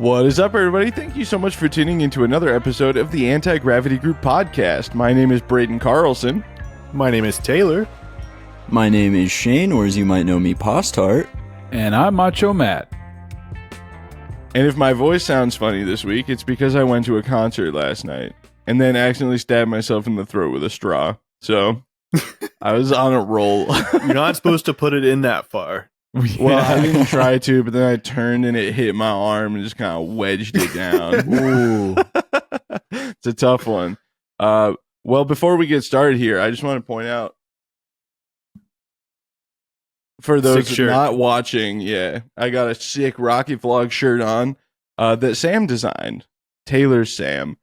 What is up, everybody? Thank you so much for tuning into another episode of the Anti-Gravity Group podcast. My name is Braden Carlson. My name is Taylor. My name is Shane, or as you might know me, Postart. And I'm Macho Matt. And if my voice sounds funny this week, it's because I went to a concert last night and then accidentally stabbed myself in the throat with a straw. So I was on a roll. You're not supposed to put it in that far. Well, I didn't try to, but then I turned and it hit my arm and just kind of wedged it down. Ooh. It's a tough one. Well, before we get started here, I just want to point out, for those not watching, I got a sick Rocket Vlog shirt on that Sam designed. Taylor's Sam.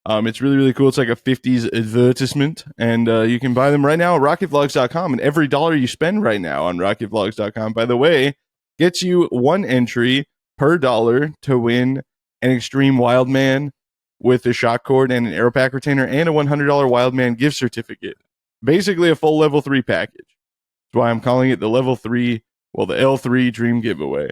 It's really, really cool. It's like a 50s advertisement, and you can buy them right now at rocketvlogs.com. And every dollar you spend right now on rocketvlogs.com, by the way, gets you one entry per dollar to win an Extreme Wildman with a shock cord and an aero pack retainer and a $100 Wildman gift certificate. Basically a full level 3 package. That's why I'm calling it the level 3, the L3 Dream Giveaway.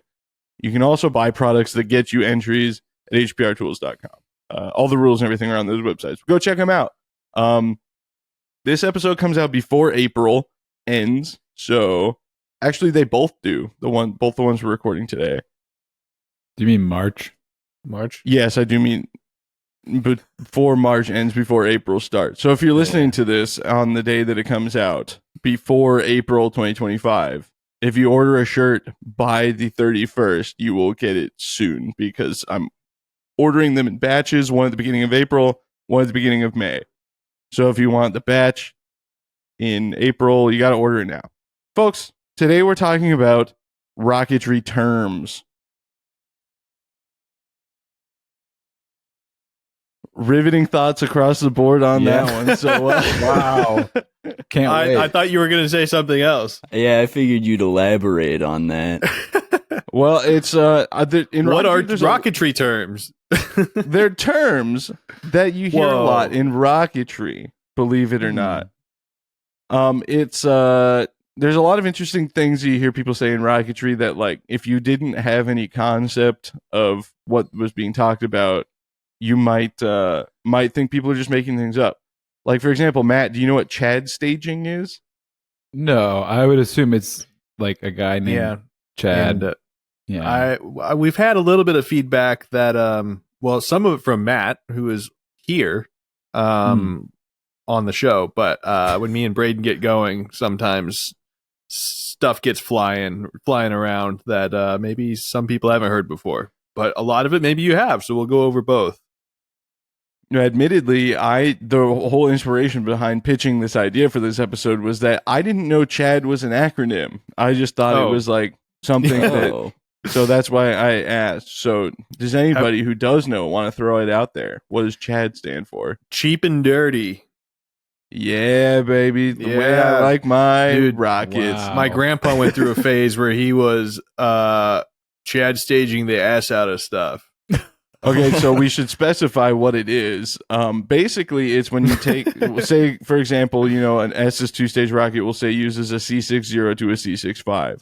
You can also buy products that get you entries at hprtools.com. All the rules and everything are on those websites. Go check them out. This episode comes out before April ends, so actually they both do. Both the ones we're recording today. Do you mean March? March? Yes, I do mean before March ends, before April starts. So if you're listening to this on the day that it comes out, before April 2025, if you order a shirt by the 31st, you will get it soon because I'm ordering them in batches, one at the beginning of April, one at the beginning of May. So if you want the batch in April, you got to order it now. Folks, today we're talking about rocketry terms. Riveting thoughts across the board on that one. So wow. Can't wait. I thought you were going to say something else. Yeah, I figured you'd elaborate on that. Well, it's in what are rocketry terms? They're terms that you hear a lot in rocketry, believe it or not. It's there's a lot of interesting things you hear people say in rocketry that, like, if you didn't have any concept of what was being talked about, you might think people are just making things up. Like, for example, Matt, do you know what Chad staging is? No, I would assume it's like a guy named Chad. And, yeah, we've had a little bit of feedback that some of it from Matt, who is here on the show, but when me and Braden get going, sometimes stuff gets flying around that maybe some people haven't heard before, but a lot of it maybe you have, so we'll go over both. Admittedly, the whole inspiration behind pitching this idea for this episode was that I didn't know Chad was an acronym. I just thought it was like something that. So that's why I asked. So does anybody who does know want to throw it out there? What does Chad stand for? Cheap and dirty. Yeah, baby. The way I like my rockets. Wow. My grandpa went through a phase where he was Chad staging the ass out of stuff. Okay, so we should specify what it is. Basically, it's when you take, say, for example, an SS 2-stage rocket will say uses a C60 to a C65.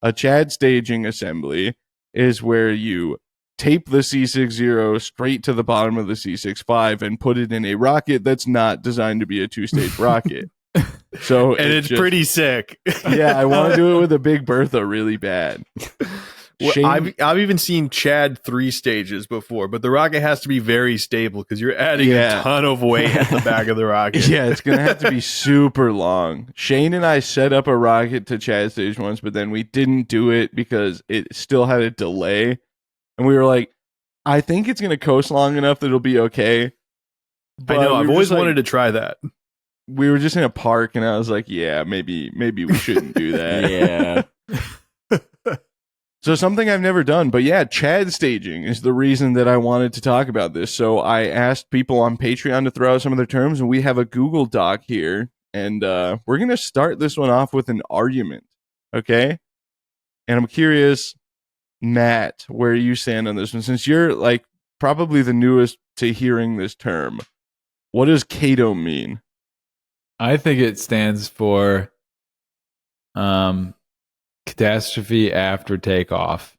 A Chad staging assembly is where you tape the C60 straight to the bottom of the C65 and put it in a rocket that's not designed to be a 2-stage rocket. So it's pretty sick. Yeah, I want to do it with a Big Bertha really bad. Well, I've even seen Chad 3 stages before, but the rocket has to be very stable because you're adding a ton of weight at the back of the rocket. Yeah, it's going to have to be super long. Shane and I set up a rocket to Chad stage once, but then we didn't do it because it still had a delay. And we were like, I think it's going to coast long enough that it'll be okay. But I know, I've always wanted to try that. We were just in a park, and I was like, yeah, maybe we shouldn't do that. Yeah. So something I've never done, but yeah, Chad staging is the reason that I wanted to talk about this. So I asked people on Patreon to throw out some of their terms, and we have a Google Doc here, and we're going to start this one off with an argument, okay? And I'm curious, Matt, where you stand on this one, since you're like probably the newest to hearing this term. What does CATO mean? I think it stands for catastrophe after takeoff.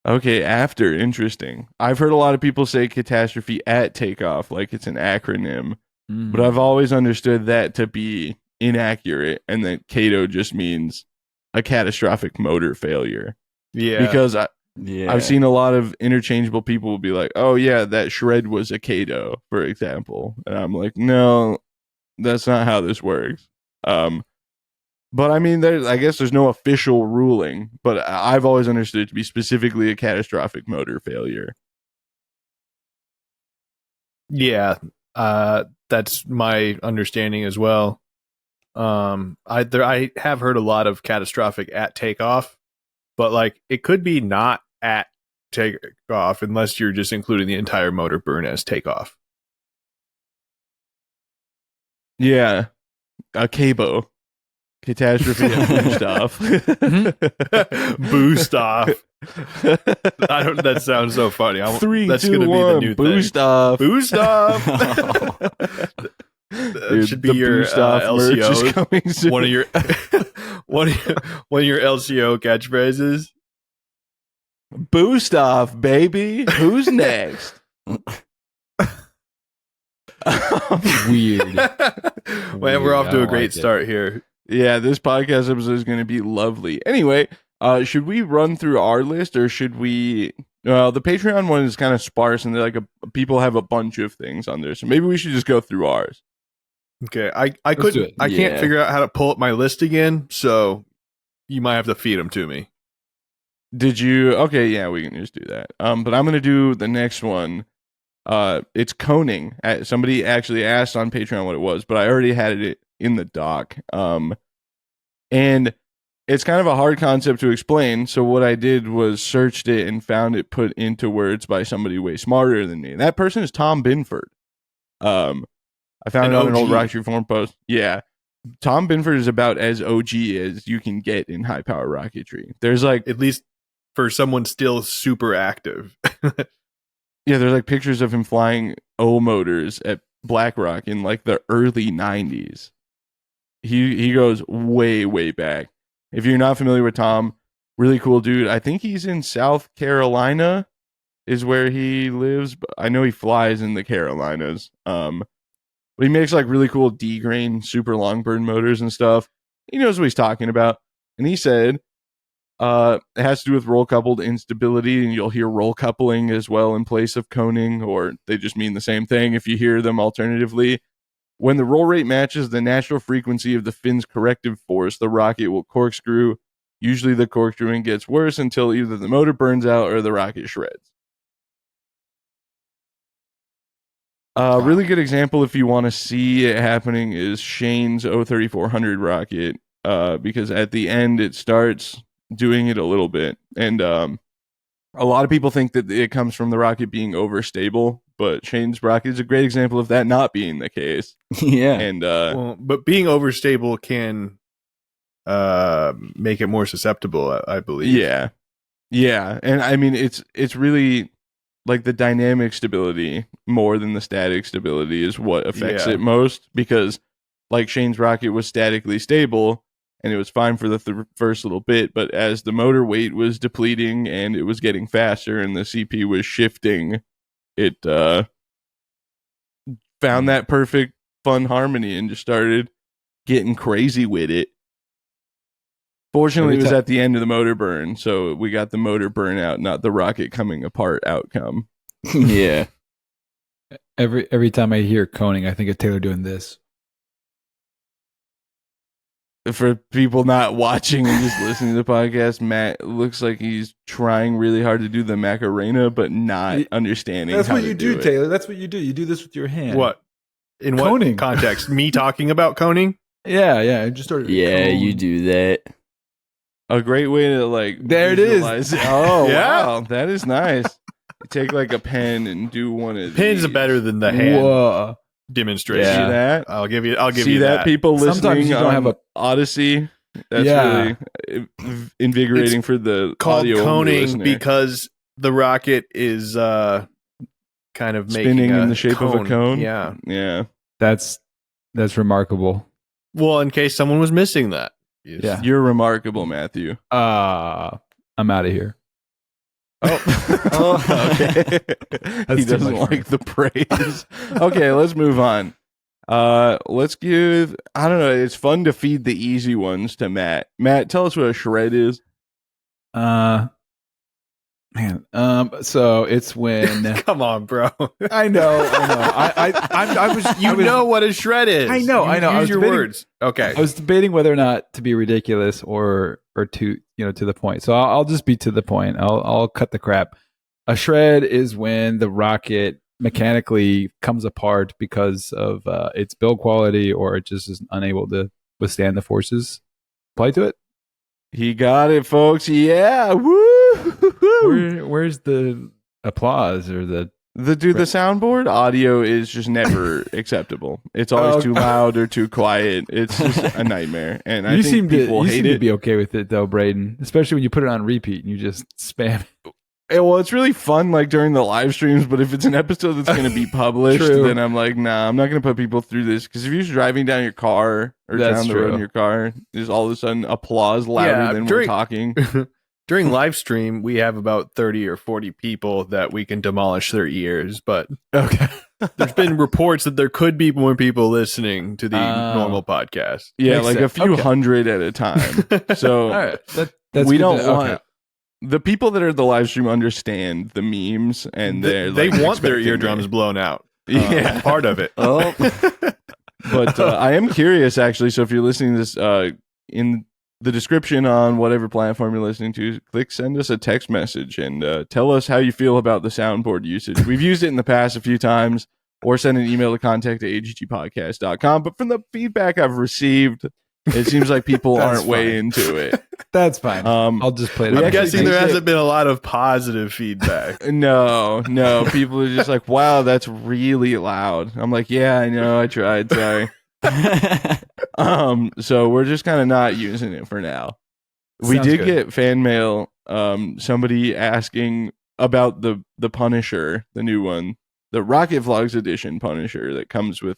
Okay, after. Interesting. I've heard a lot of people say catastrophe at takeoff, like it's an acronym, but I've always understood that to be inaccurate and that CATO just means a catastrophic motor failure. Yeah. Because I've seen a lot of interchangeable people will be like, oh, yeah, that shred was a CATO, for example. And I'm like, no, that's not how this works. But I mean, I guess there's no official ruling, but I've always understood it to be specifically a catastrophic motor failure. Yeah, that's my understanding as well. I have heard a lot of catastrophic at takeoff, but like it could be not at takeoff unless you're just including the entire motor burn as takeoff. Yeah, a CABO. Catastrophe and boost off. Boost off. That sounds so funny. 3, that's 2, gonna 1, be the new boost thing. off. Boost off. Dude, should be your boost off merch is LCO. coming soon. One of your one of your LCO catchphrases. Boost off, baby. Who's next? Weird. Well, we're off to a great start here. Yeah, this podcast episode is going to be lovely. Anyway, should we run through our list or should we? The Patreon one is kind of sparse and people have a bunch of things on there, so maybe we should just go through ours. Okay, I can't figure out how to pull up my list again, so you might have to feed them to me. Did you? Okay, yeah, we can just do that. But I'm going to do the next one. It's coning. Somebody actually asked on Patreon what it was, but I already had it in the doc. And it's kind of a hard concept to explain. So what I did was searched it and found it put into words by somebody way smarter than me. And that person is Tom Binford. I found it on an old Rocketry forum post. Yeah. Tom Binford is about as OG as you can get in high power rocketry. There's like, at least for someone still super active. Yeah, there's like pictures of him flying O motors at BlackRock in like the early 90s. He goes way, way back. If you're not familiar with Tom, really cool dude. I think he's in South Carolina is where he lives. But I know he flies in the Carolinas. But he makes like really cool D-grain, super long burn motors and stuff. He knows what he's talking about. And he said, it has to do with roll coupled instability, and you'll hear roll coupling as well in place of coning, or they just mean the same thing if you hear them alternatively. When the roll rate matches the natural frequency of the fin's corrective force, the rocket will corkscrew. Usually the corkscrewing gets worse until either the motor burns out or the rocket shreds. A really good example if you want to see it happening is Shane's 03400 rocket, because at the end it starts doing it a little bit. And a lot of people think that it comes from the rocket being overstable, but Shane's rocket is a great example of that not being the case. Yeah. And but being overstable can make it more susceptible, I believe. Yeah. Yeah. And I mean it's really like the dynamic stability more than the static stability is what affects it most, because like Shane's rocket was statically stable and it was fine for the first little bit, but as the motor weight was depleting and it was getting faster and the CP was shifting, it found that perfect fun harmony and just started getting crazy with it. Fortunately, it was at the end of the motor burn, so we got the motor burnout, not the rocket coming apart outcome. Yeah. Every time I hear coning, I think of Taylor doing this. For people not watching and just listening to the podcast, Matt looks like he's trying really hard to do the Macarena, but not understanding. That's how what you do, it. Taylor. That's what you do. You do this with your hand. What? In Coning. what context? Me talking about coning? Yeah. I just started. Yeah, you do that. A great way to like there it is. It. Oh Yeah. Wow, that is nice. You take like a pen and do one of Pens these. are better than the hand Whoa. demonstration. See that? I'll give you See that. that, people listening Sometimes you don't on have a Odyssey. That's really invigorating for the called audio coning listener. because the rocket is kind of Spinning in the shape of a cone. Yeah. Yeah. That's remarkable. Well, in case someone was missing that. Yeah. You're remarkable, Matthew. I'm out of here. Okay. He doesn't like the praise. Okay, let's move on. Let's give, I don't know, it's fun to feed the easy ones to Matt. Matt, tell us what a shred is. So it's when Come on, bro. I know. I was know what a shred is. I know. Use your words. Okay. I was debating whether or not to be ridiculous or to the point. So I'll just be to the point. I'll cut the crap. A shred is when the rocket mechanically comes apart because of its build quality, or it just is unable to withstand the forces applied to it. He got it, folks. Yeah. Woo! Where's the applause or the soundboard audio is just never acceptable. It's always too loud or too quiet. It's just a nightmare. And I think people hate it. To be okay with it though, Braden, especially when you put it on repeat and you just spam it. Well, it's really fun like during the live streams, but if it's an episode that's going to be published, then I'm like, nah, I'm not going to put people through this, because if you're driving down your car or down the road in your car, there's all of a sudden applause louder than we're talking. During live stream, we have about 30 or 40 people that we can demolish their ears, but there's been reports that there could be more people listening to the normal podcast. Yeah, makes like sense. A few hundred at a time. So all right. That's we don't want... The people that are the live stream understand the memes, and they want their eardrums blown out. Yeah, part of it. Oh, but I am curious, actually. So if you're listening to this, in the description on whatever platform you're listening to, send us a text message and tell us how you feel about the soundboard usage. We've used it in the past a few times, or send an email to contact@agtpodcast.com. But from the feedback I've received, it seems like people aren't way into it. That's fine. I'll just play it. I'm guessing there hasn't been a lot of positive feedback. No. People are just like, wow, that's really loud. I'm like, yeah, I know. I tried. Sorry. So we're just kind of not using it for now. We did get fan mail. Somebody asking about the Punisher, the new one, the Rocket Vlogs edition Punisher that comes with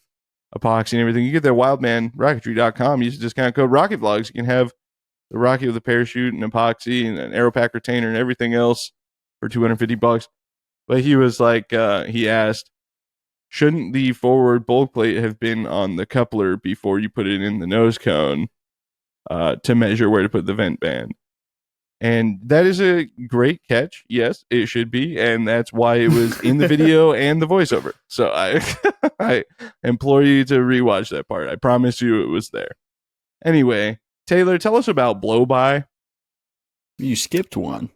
epoxy and everything. You get that Wildman Rocketry.com. Use the discount code Rocket Vlogs. You can have the rocket with a parachute and epoxy and an aeropack retainer and everything else for $250. But he was like, he asked, shouldn't the forward bulk plate have been on the coupler before you put it in the nose cone to measure where to put the vent band? And that is a great catch. Yes, it should be. And that's why it was in the video and the voiceover. So I implore you to rewatch that part. I promise you it was there. Anyway, Taylor, tell us about blowby. You skipped one.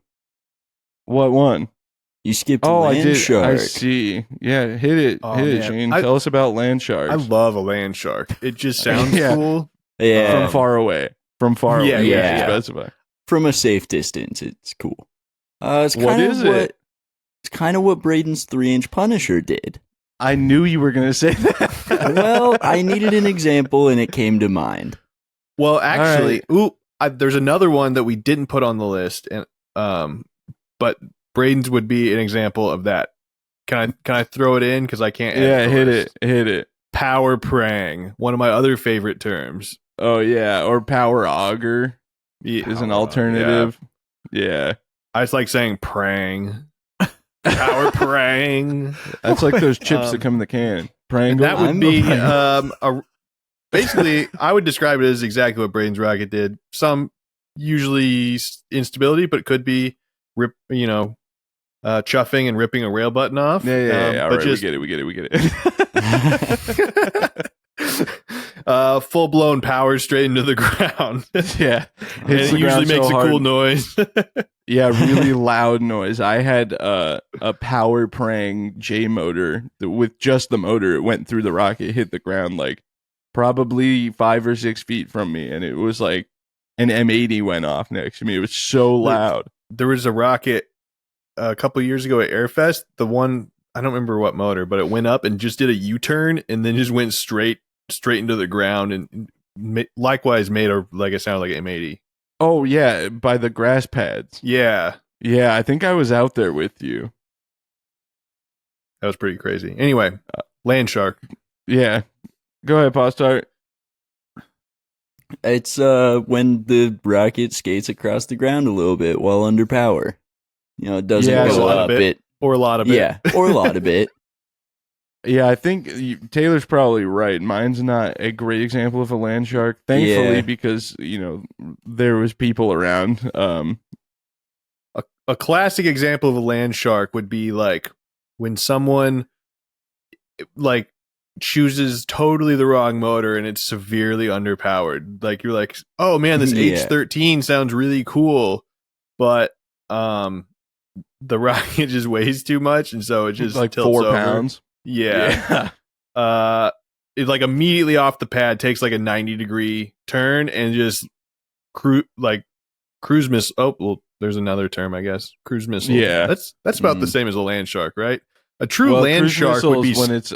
What one? You skipped land shark. I see. Yeah, hit it. Hit it, Shane. Tell us about land sharks. I love a land shark. It just sounds cool. Yeah. From far away. Yeah. Specify. From a safe distance, it's cool. It's what is it? It's kind of what Braden's 3-inch Punisher did. I knew you were going to say that. Well, I needed an example, and it came to mind. Well, actually, there's another one that we didn't put on the list, and but Braden's would be an example of that. Can I throw it in, because I can't? Yeah, hit it. Power prang, one of my other favorite terms. Oh yeah, or power auger. Is an alternative. Yeah. I just like saying prang. Power prang. That's like those chips that come in the can. Prang. That would be basically, I would describe it as exactly what Braden's rocket did. Some usually instability, but it could be chuffing and ripping a rail button off. Yeah. But right, we get it. Full blown power straight into the ground. Yeah, and it usually makes a cool noise. Yeah, really loud noise. I had a power prang J motor with just the motor. It went through the rocket, hit the ground like probably 5 or 6 feet from me, and it was like an M80 went off next to me. It was so loud. There was a rocket a couple years ago at Airfest. The one, I don't remember what motor, but it went up and just did a U-turn and then just went straight into the ground, and likewise made a sound like an M80. Oh yeah, by the grass pads. Yeah, I think I was out there with you. That was pretty crazy. Anyway, land shark. Yeah, go ahead, Postart. It's when the rocket skates across the ground a little bit while under power. It doesn't Yeah, go a lot up. of it. Or a lot of it. Yeah, or a lot of it. Yeah, I think Taylor's probably right. Mine's not a great example of a land shark, thankfully, because there was people around. A classic example of a land shark would be like when someone like chooses totally the wrong motor and it's severely underpowered. Like you're like, oh man, this H13 sounds really cool, but the rocket just weighs too much, and so it just like tilts 4 over. pounds. Yeah. It like immediately off the pad takes like a 90-degree turn and just cruise missile. Oh, well, there's another term, I guess. Cruise missile. Yeah. That's about the same as a land shark, right? A true land shark would be when it's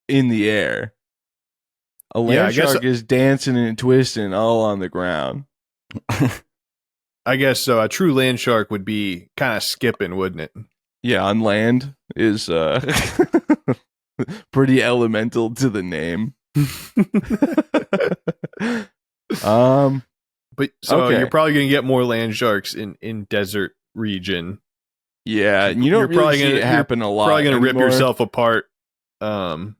in the air. A land shark is dancing and twisting all on the ground. I guess so. A true land shark would be kind of skipping, wouldn't it? Yeah, on land is pretty elemental to the name. But so you're probably going to get more land sharks in desert region. Yeah, you don't really see it happen a lot. Probably going to rip yourself apart on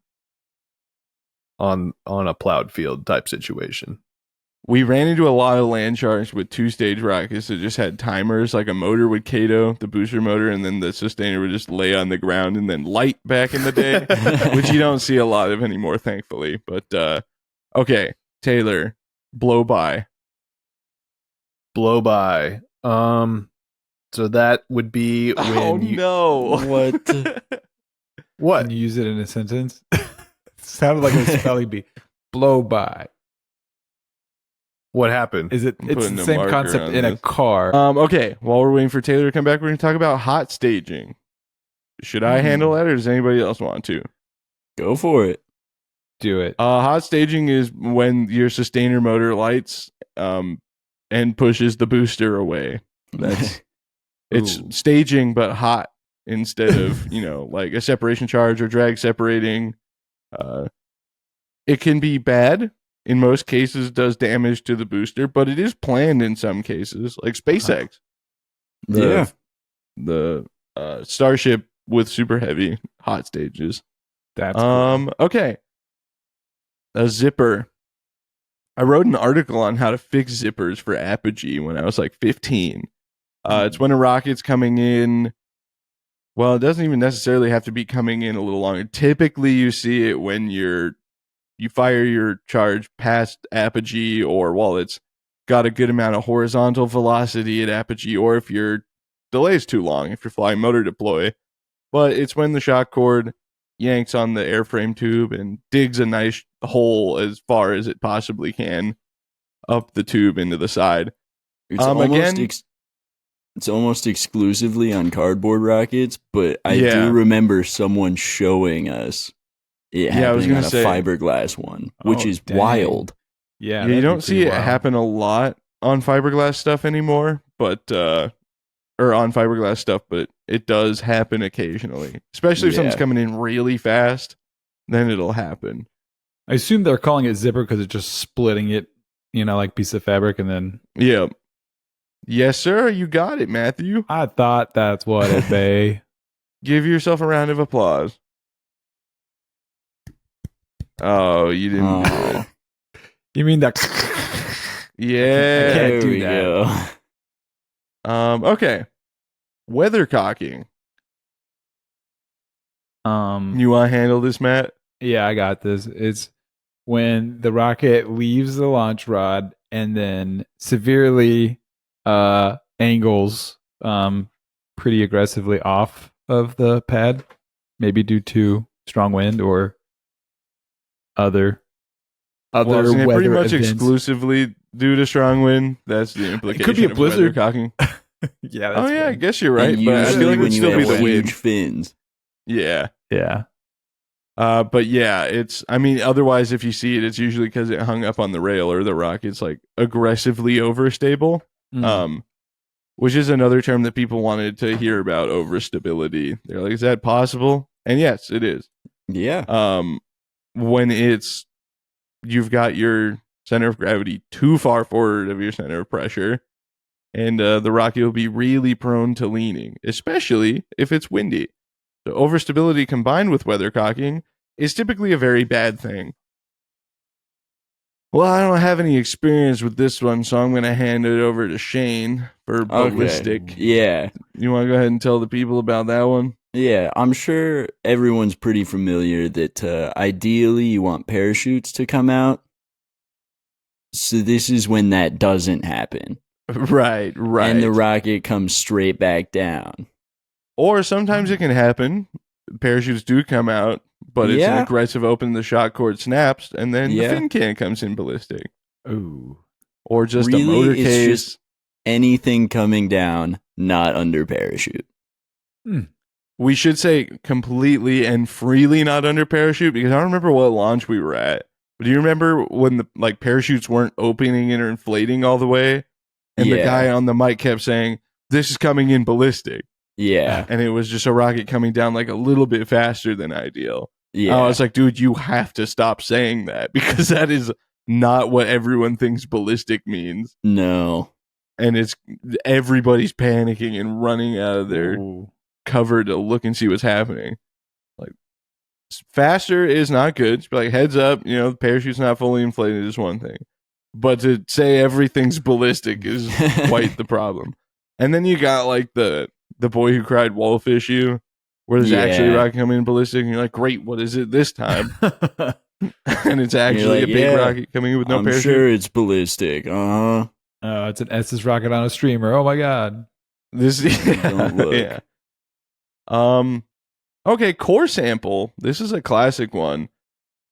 a plowed field type situation. We ran into a lot of land sharks with 2-stage rockets that just had timers, like a motor would Kato, the booster motor, and then the sustainer would just lay on the ground and then light back in the day, which you don't see a lot of anymore, thankfully. But, okay, Taylor, blowby. Blowby. So that would be when no. What? Can you use it in a sentence? Sounded like a spelling bee. Blow by. What happened? It's the same concept in a car. Okay, while we're waiting for Taylor to come back, we're going to talk about hot staging. Should I handle that, or does anybody else want to? Go for it. Do it. Hot staging is when your sustainer motor lights and pushes the booster away. It's staging, but hot instead of like a separation charge or drag separating. It can be bad. In most cases, does damage to the booster, but it is planned in some cases, like SpaceX. The Starship with super heavy hot stages. That's cool. Okay. A zipper. I wrote an article on how to fix zippers for apogee when I was like 15. It's when a rocket's coming in. Well, it doesn't even necessarily have to be coming in a little longer. Typically, you see it when you fire your charge past apogee, or while it's got a good amount of horizontal velocity at apogee, or if your delay is too long, if you're flying motor deploy. But it's when the shock cord yanks on the airframe tube and digs a nice hole as far as it possibly can up the tube into the side. It's almost exclusively on cardboard rockets, but I do remember someone showing us it happening on a fiberglass one, which is wild. Yeah, you don't see it happen a lot on fiberglass stuff anymore, but on fiberglass stuff, but it does happen occasionally, especially if something's coming in really fast. Then it'll happen. I assume they're calling it zipper because it's just splitting it, like piece of fabric, and then yes, sir, you got it, Matthew. I thought that's what it be. Give yourself a round of applause. Oh, you didn't do it. You mean that? Yeah, I can't do that. Okay. Weathercocking. You want to handle this, Matt? Yeah, I got this. It's when the rocket leaves the launch rod and then severely angles pretty aggressively off of the pad, maybe due to strong wind or other weather pretty much events. Exclusively due to strong wind. That's the implication. It could be a blizzard. Weathercocking. Yeah. That's I guess you're right. And but I feel like it would still be the huge wind. fins. Yeah. But yeah, it's. I mean, otherwise, if you see it, it's usually because it hung up on the rail or the rocket's like aggressively overstable. Which is another term that people wanted to hear about, overstability. They're like, is that possible? And yes, it is. Yeah. When you've got your center of gravity too far forward of your center of pressure, and the rocket will be really prone to leaning, especially if it's windy. So overstability combined with weathercocking is typically a very bad thing. Well, I don't have any experience with this one, so I'm going to hand it over to Shane for ballistic. Okay. Yeah. You want to go ahead and tell the people about that one? Yeah, I'm sure everyone's pretty familiar that ideally you want parachutes to come out. So this is when that doesn't happen. Right. And the rocket comes straight back down. Or sometimes it can happen. Parachutes do come out, but it's an aggressive open, the shot cord snaps, and then the fin can comes in ballistic. Ooh. Or just a motor case. It's just anything coming down, not under parachute. We should say completely and freely not under parachute, because I don't remember what launch we were at. But do you remember when the parachutes weren't opening or inflating all the way? And the guy on the mic kept saying, "This is coming in ballistic." Yeah. And it was just a rocket coming down like a little bit faster than ideal. Yeah. I was like, dude, you have to stop saying that, because that is not what everyone thinks ballistic means. No. And it's everybody's panicking and running out of their cover to look and see what's happening. Like, faster is not good. Just be like, heads up, the parachute's not fully inflated is one thing. But to say everything's ballistic is quite the problem. And then you got like the boy who cried wolf issue, where there's actually a rocket coming in ballistic, and you're like, great, what is it this time? And it's actually a big rocket coming in with no parachute. I'm sure it's ballistic. It's an Estes rocket on a streamer. Oh my god. This Don't look. Yeah. Okay, core sample. This is a classic one.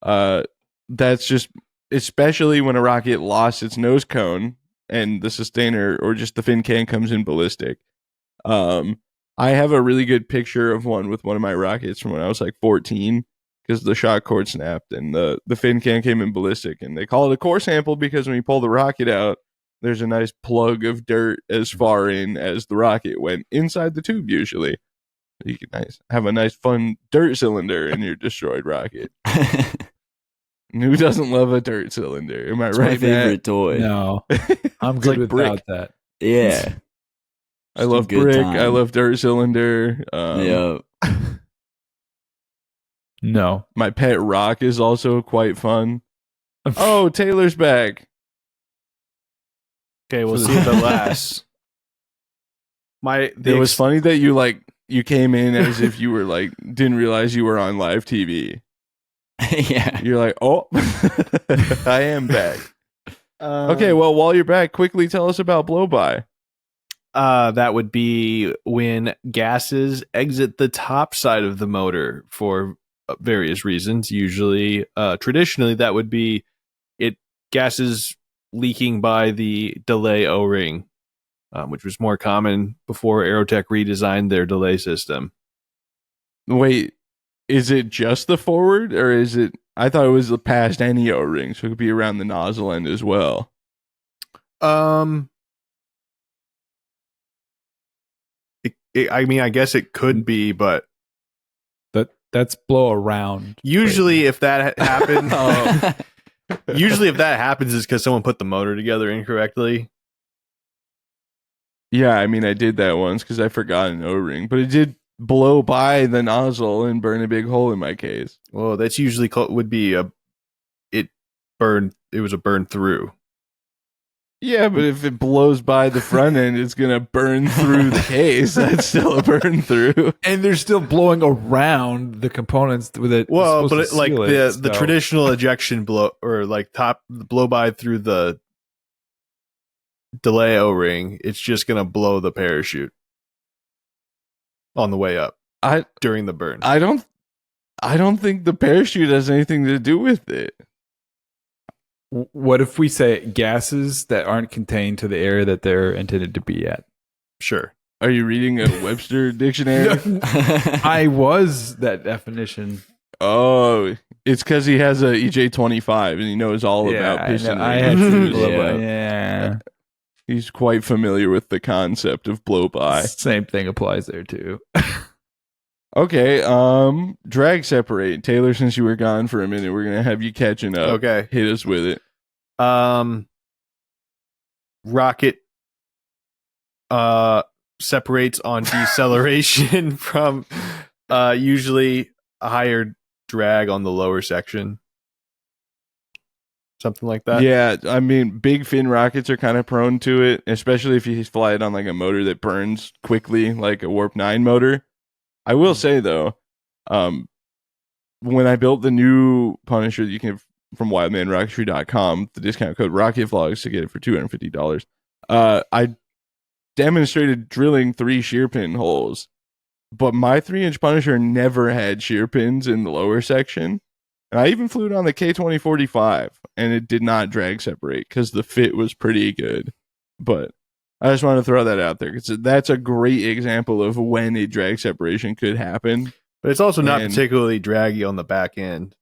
That's just, especially when a rocket lost its nose cone and the sustainer or just the fin can comes in ballistic. I have a really good picture of one with one of my rockets from when I was like 14, because the shot cord snapped and the fin can came in ballistic, and they call it a core sample because when you pull the rocket out, there's a nice plug of dirt as far in as the rocket went inside the tube usually. You can have a nice fun dirt cylinder in your destroyed rocket. Who doesn't love a dirt cylinder? Am I right? My favorite toy. No, I'm good without that. Yeah. I love brick. Time. I love dirt cylinder. No. My pet rock is also quite fun. Oh, Taylor's back. Okay, we'll see if it lasts. It was funny that you came in as if you were didn't realize you were on live TV. Yeah. You're like, oh, I am back. Okay, well, while you're back, quickly tell us about blowby. That would be when gases exit the top side of the motor for various reasons. Usually, traditionally, that would be gases leaking by the delay O-ring, which was more common before Aerotech redesigned their delay system. Wait, is it just the forward, or is it? I thought it was past any O-ring, so it could be around the nozzle end as well. I guess it could be, but that's blow around. Usually, if that happens, is because someone put the motor together incorrectly. Yeah, I did that once because I forgot an O-ring, but it did blow by the nozzle and burn a big hole in my case. Well, that's usually would be it was a burn through. Yeah, but if it blows by the front end, it's gonna burn through the case. That's still a burn through, and they're still blowing around the components with it. Well, but the traditional ejection blow, or top blow by through the delay O-ring, it's just gonna blow the parachute on the way up. During the burn. I don't think the parachute has anything to do with it. What if we say gases that aren't contained to the area that they're intended to be at? Sure. Are you reading a Webster dictionary? No, I was that definition. Oh, it's because he has a EJ25 and he knows all about piston. I had to yeah. He's quite familiar with the concept of blow-by. Same thing applies there too. Okay, drag separate. Taylor, since you were gone for a minute, we're going to have you catching up. Okay. Hit us with it. Rocket separates on deceleration from usually a higher drag on the lower section. Something like that. Yeah, I mean, big fin rockets are kind of prone to it, especially if you fly it on like a motor that burns quickly, like a Warp 9 motor. I will say though, when I built the new Punisher that you can from wildmanrocketry.com, the discount code RocketVlogs to get it for $250, I demonstrated drilling 3 shear pin holes, but my 3-inch Punisher never had shear pins in the lower section. And I even flew it on the K2045, and it did not drag separate because the fit was pretty good. But I just want to throw that out there because that's a great example of when a drag separation could happen. But it's also not particularly draggy on the back end.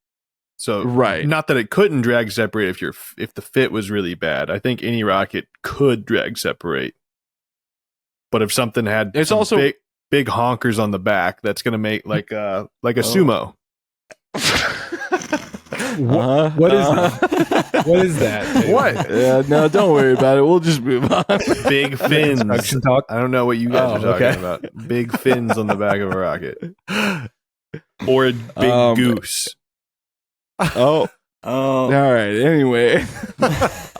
So right. Not that it couldn't drag separate if the fit was really bad. I think any rocket could drag separate. But if something had it's also big honkers on the back, that's going to make like a sumo. What is that? What? Yeah, no, don't worry about it. We'll just move on. Big fins. Talk. I don't know what you guys are talking about. Big fins on the back of a rocket, or a big goose. Oh. All right. Anyway,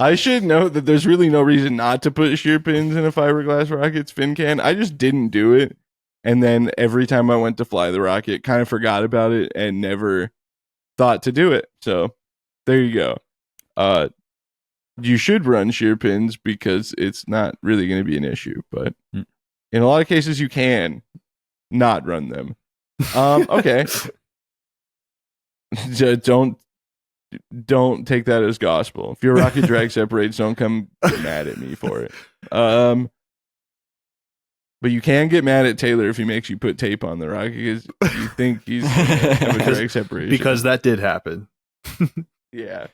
I should note that there's really no reason not to put shear pins in a fiberglass rocket's fin can. I just didn't do it, and then every time I went to fly the rocket, kind of forgot about it and never thought to do it. So there you go. You should run shear pins because it's not really going to be an issue, but in a lot of cases you can not run them. Okay. Don't take that as gospel. If your rocket drag separates, don't come mad at me for it. But you can get mad at Taylor if he makes you put tape on the rocket because you think he's have a drag separation. Because that did happen. Yeah.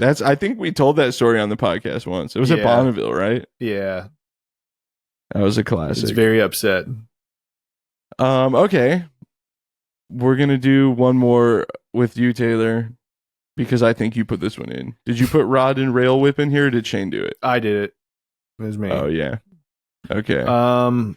I think we told that story on the podcast once. It was at Bonneville, right? Yeah. That was a classic. It's very upset. Okay. We're going to do one more with you, Taylor, because I think you put this one in. Did you put rod and rail whip in here, or did Shane do it? I did it. It was me. Oh, yeah. Okay.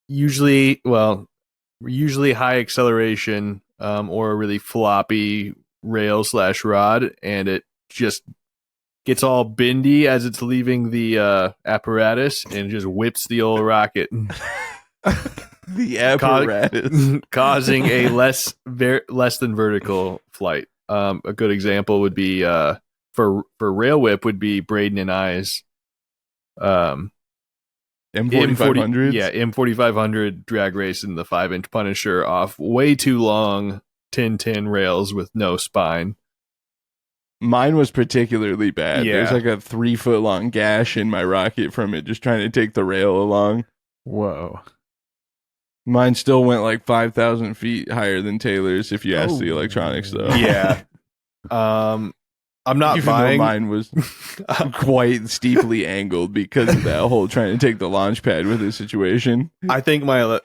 Usually high acceleration, or a really floppy rail / rod, and it just gets all bendy as it's leaving the apparatus and just whips the old rocket. The apparatus. Causing a less than vertical flight. A good example would be for rail whip would be Braden and I's M4500s? Yeah, M4500 drag race in the 5-inch Punisher off way too long 10-10 rails with no spine. Mine was particularly bad. Yeah. There's like a 3-foot long gash in my rocket from it just trying to take the rail along. Whoa. Mine still went like 5,000 feet higher than Taylor's if you ask the electronics, though. Yeah. I'm not even buying. Though mine was quite steeply angled because of that whole trying to take the launch pad with the situation. I think my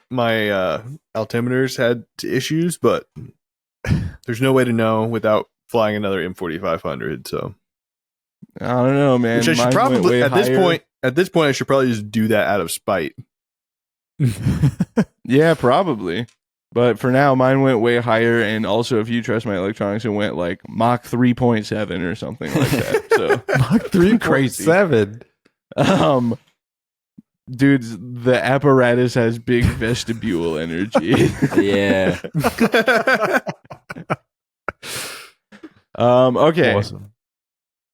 altimeters had issues, but there's no way to know without flying another M4500. So I don't know, man. Which I should probably at this point I should probably just do that out of spite. Yeah, probably. But for now, mine went way higher, and also, if you trust my electronics, it went like Mach 3.7 or something like that. So Mach 3.7. Dudes, the apparatus has big vestibule energy. Yeah. Okay. Awesome.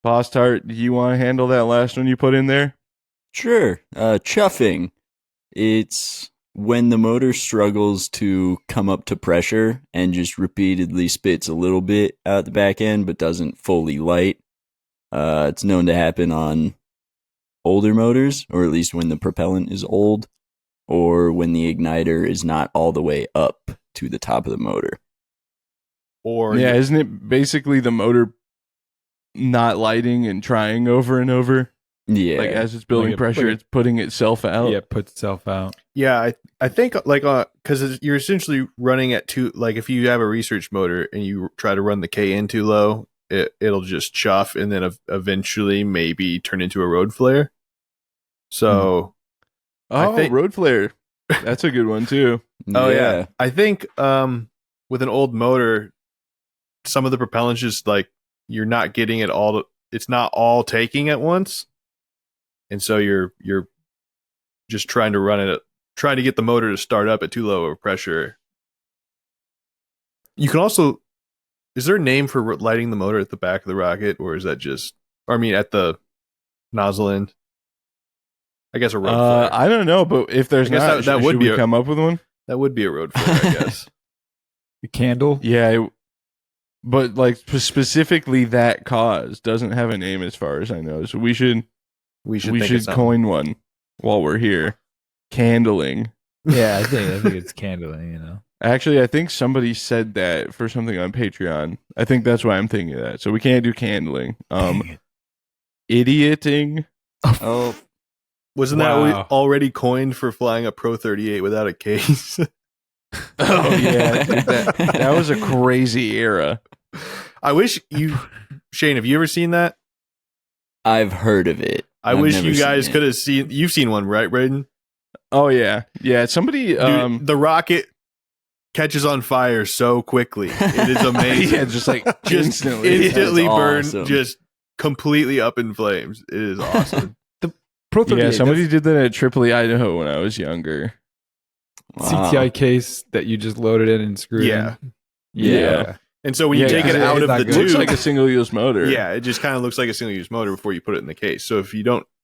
Postart, do you want to handle that last one you put in there? Sure. Chuffing. It's when the motor struggles to come up to pressure and just repeatedly spits a little bit out the back end but doesn't fully light. It's known to happen on older motors, or at least when the propellant is old, or when the igniter is not all the way up to the top of the motor. Or isn't it basically the motor not lighting and trying over and over? Yeah. Like as it's building pressure, it's putting itself out. Yeah, it puts itself out. Yeah, I think like because you're essentially running at too, like if you have a research motor and you try to run the K in too low, it'll just chuff and then eventually maybe turn into a road flare. So Oh, road flare. That's a good one too. Oh yeah. I think with an old motor, some of the propellants just like you're not getting it all. It's not all taking at once, and so you're just trying to get the motor to start up at too low of pressure. You can also. Is there a name for lighting the motor at the back of the rocket, or is that just? Or I mean, at the nozzle end. I guess a road flare. I don't know, but if there's not, that would be come up with one. That would be a road flare, I guess. The candle. Yeah, but like specifically that cause doesn't have a name as far as I know. So we should coin one while we're here. Candling. Yeah, I think it's candling. You know. Actually, I think somebody said that for something on Patreon. I think that's why I'm thinking of that. So we can't do candling. Idioting. Oh. Wasn't that already coined for flying a Pro 38 without a case? Oh yeah, dude, that was a crazy era. I wish Shane, have you ever seen that? I've heard of it. I wish you guys could have seen. You've seen one, right, Braden? Oh yeah. Somebody. Dude, the rocket catches on fire so quickly. It is amazing. Yeah, just like instantly burn, awesome. just completely up in flames. It is awesome. Pro 38, yeah, somebody did that at Tripoli, Idaho when I was younger. Wow. CTI case that you just loaded in and screwed in. Yeah. And so when you take it out of the tube, it looks tube, like a single-use motor. yeah, it just kind of looks like a single-use motor before you put it in the case. So if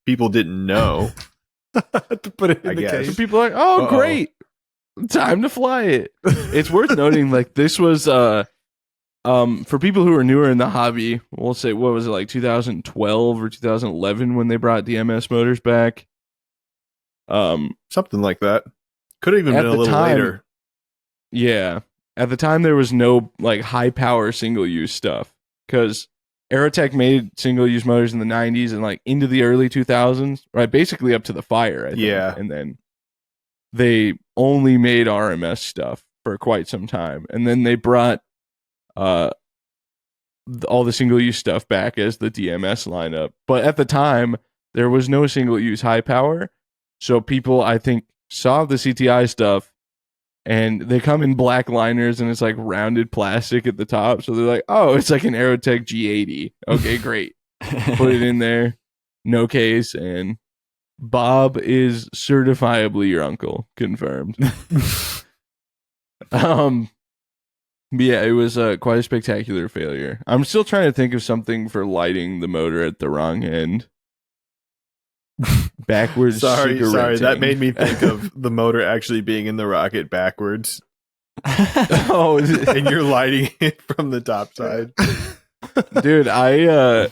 people didn't know to put it in I the guess. case. So people are like, oh, great. Time to fly it. It's worth noting, like, this was, for people who are newer in the hobby, we'll say, what was it, like 2012 or 2011 when they brought DMS motors back? something like that. Could have even been a little later. Yeah. At the time, there was no like high power single use stuff because Aerotech made single use motors in the 90s and like into the early 2000s, right? Basically up to the fire, I think. Yeah. And then they only made RMS stuff for quite some time. And then they brought all the single use stuff back as the DMS lineup. But at the time, there was no single use high power. So people, I think, saw the CTI stuff. And they come in black liners and it's like rounded plastic at the top. So they're like, oh, it's like an Aerotech G80. Okay, great. Put it in there. No case. And Bob is certifiably your uncle. Confirmed. Yeah, it was quite a spectacular failure. I'm still trying to think of something for lighting the motor at the wrong end. Backwards. Sorry. That made me think of the motor actually being in the rocket backwards. Oh, and you're lighting it from the top side. Dude, I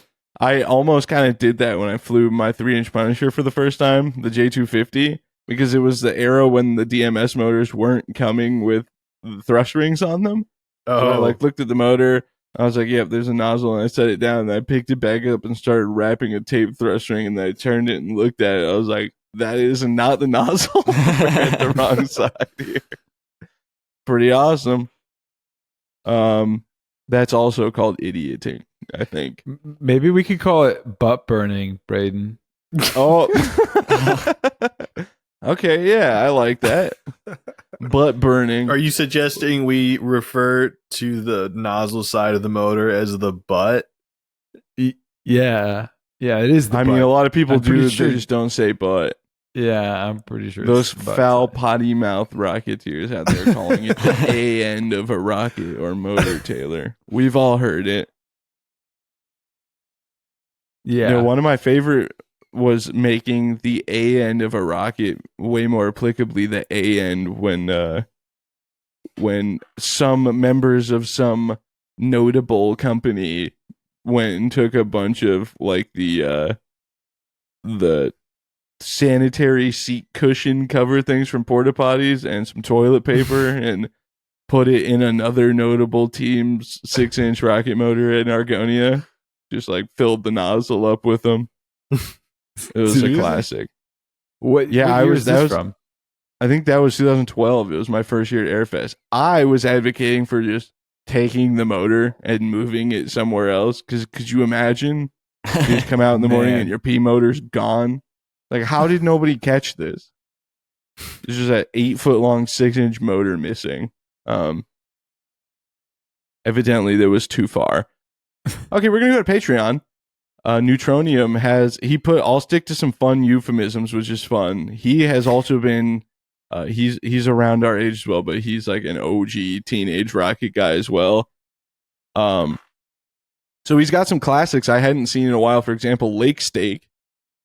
almost kind of did that when I flew my 3-inch Punisher for the first time, the J250, because it was the era when the DMS motors weren't coming with the thrust rings on them. Oh, So I like looked at the motor. I was like, yep, there's a nozzle, and I set it down, and I picked it back up and started wrapping a tape thrust ring, and then I turned it and looked at it. I was like, that is not the nozzle. We're at the wrong side here. Pretty awesome. That's also called idioting, I think. Maybe we could call it butt burning, Braden. Oh. Okay, yeah, I like that. Butt burning. Are you suggesting we refer to the nozzle side of the motor as the butt? Yeah, it is. I mean, a lot of people do. They just don't say butt. Yeah, I'm pretty sure. Those foul potty mouth rocketeers out there calling it the A end of a rocket or motor, Taylor. We've all heard it. Yeah. You know, one of my favorite was making the A end of a rocket way more applicably the A end when some members of some notable company went and took a bunch of like the sanitary seat cushion cover things from porta potties and some toilet paper and put it in another notable team's 6-inch rocket motor at Argonia. Just like filled the nozzle up with them. It was a classic. What year is this from? I think that was 2012. It was my first year at Airfest. I was advocating for just taking the motor and moving it somewhere else. Because could you imagine? You just come out in the morning and your P motor's gone. Like, how did nobody catch this? There's just an 8-foot long 6-inch motor missing. Evidently, that was too far. Okay, we're gonna go to Patreon. Neutronium I'll stick to some fun euphemisms, which is fun. He has also been, he's around our age as well, but he's like an OG teenage rocket guy as well. So he's got some classics I hadn't seen in a while. For example, Lake Steak.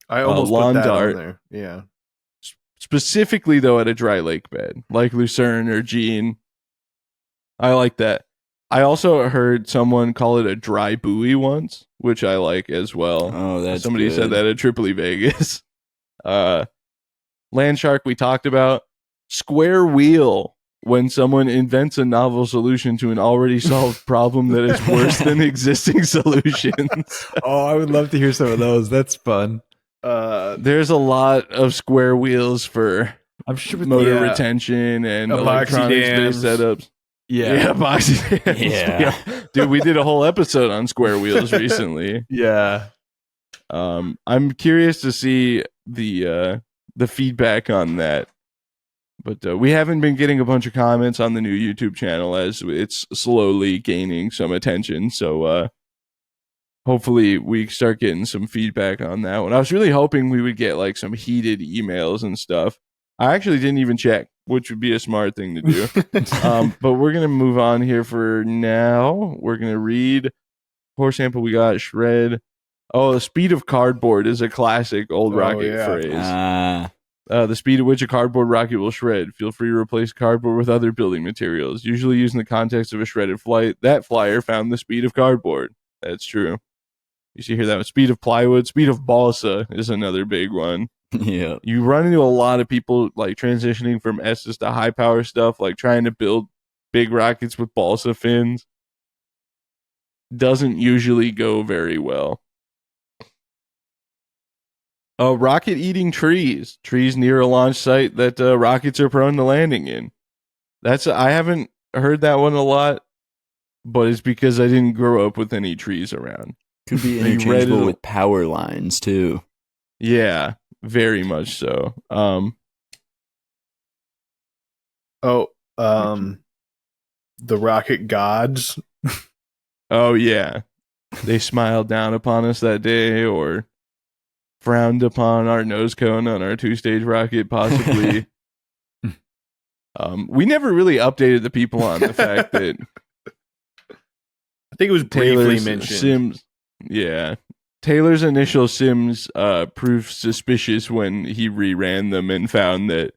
I almost Lawn put that Dart. on there. Yeah. Specifically, though, at a dry lake bed, like Lucerne or Jean. I like that. I also heard someone call it a dry buoy once, which I like as well. Oh, that's Somebody good. said that at Tripoli Vegas. Land Shark we talked about. Square wheel, when someone invents a novel solution to an already solved problem that is worse than existing solutions. Oh, I would love to hear some of those. That's fun. There's a lot of square wheels for I'm sure with motor retention and electronics-based setups. Yeah, epoxy dams. Yeah. Dude, we did a whole episode on square wheels recently. Yeah. I'm curious to see the feedback on that. But we haven't been getting a bunch of comments on the new YouTube channel as it's slowly gaining some attention. So hopefully we start getting some feedback on that one. I was really hoping we would get like some heated emails and stuff. I actually didn't even check, which would be a smart thing to do. But we're going to move on here for now. We're going to read core sample we got, shred. Oh, the speed of cardboard is a classic old rocket phrase. The speed at which a cardboard rocket will shred. Feel free to replace cardboard with other building materials, usually used in the context of a shredded flight. That flyer found the speed of cardboard. That's true. You see here that one. Speed of plywood. Speed of balsa is another big one. Yeah. You run into a lot of people like transitioning from S's to high power stuff, like trying to build big rockets with balsa fins. Doesn't usually go very well. Rocket eating trees. Trees near a launch site that rockets are prone to landing in. I haven't heard that one a lot, but it's because I didn't grow up with any trees around. Could be interchangeable with power lines too. Yeah. Very much so. The rocket gods. Oh yeah, they smiled down upon us that day, or frowned upon our nose cone on our 2-stage rocket, possibly. We never really updated the people on the fact that I think it was briefly mentioned. Sims, yeah. Taylor's initial sims proved suspicious when he reran them and found that,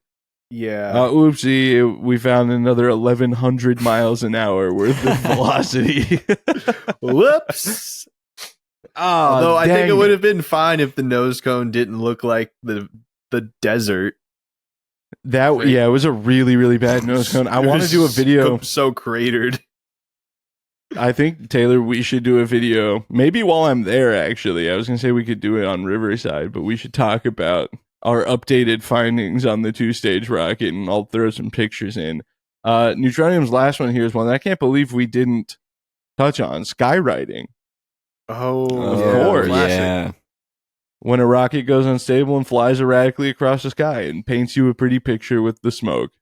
oopsie, we found another 1,100 miles an hour worth of velocity. Whoops. Although I think it would have been fine if the nose cone didn't look like the desert. It was a really, really bad nose cone. I want to do a video. So cratered. I think, Taylor, we should do a video. Maybe while I'm there, actually. I was going to say we could do it on Riverside, but we should talk about our updated findings on the 2-stage rocket, and I'll throw some pictures in. Neutronium's last one here is one that I can't believe we didn't touch on. Skywriting. Oh, of course. Yeah. When a rocket goes unstable and flies erratically across the sky and paints you a pretty picture with the smoke.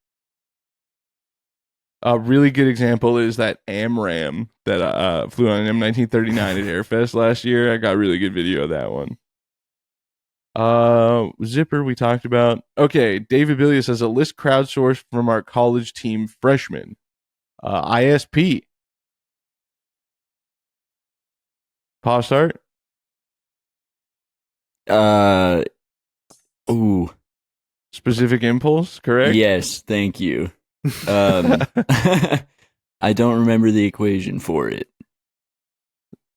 A really good example is that AMRAAM that flew on M1939 at Airfest last year. I got a really good video of that one. Zipper we talked about. Okay, David Billius says a list crowdsourced from our college team freshmen. ISP. Postart. Specific impulse, correct? Yes, thank you. I don't remember the equation for it.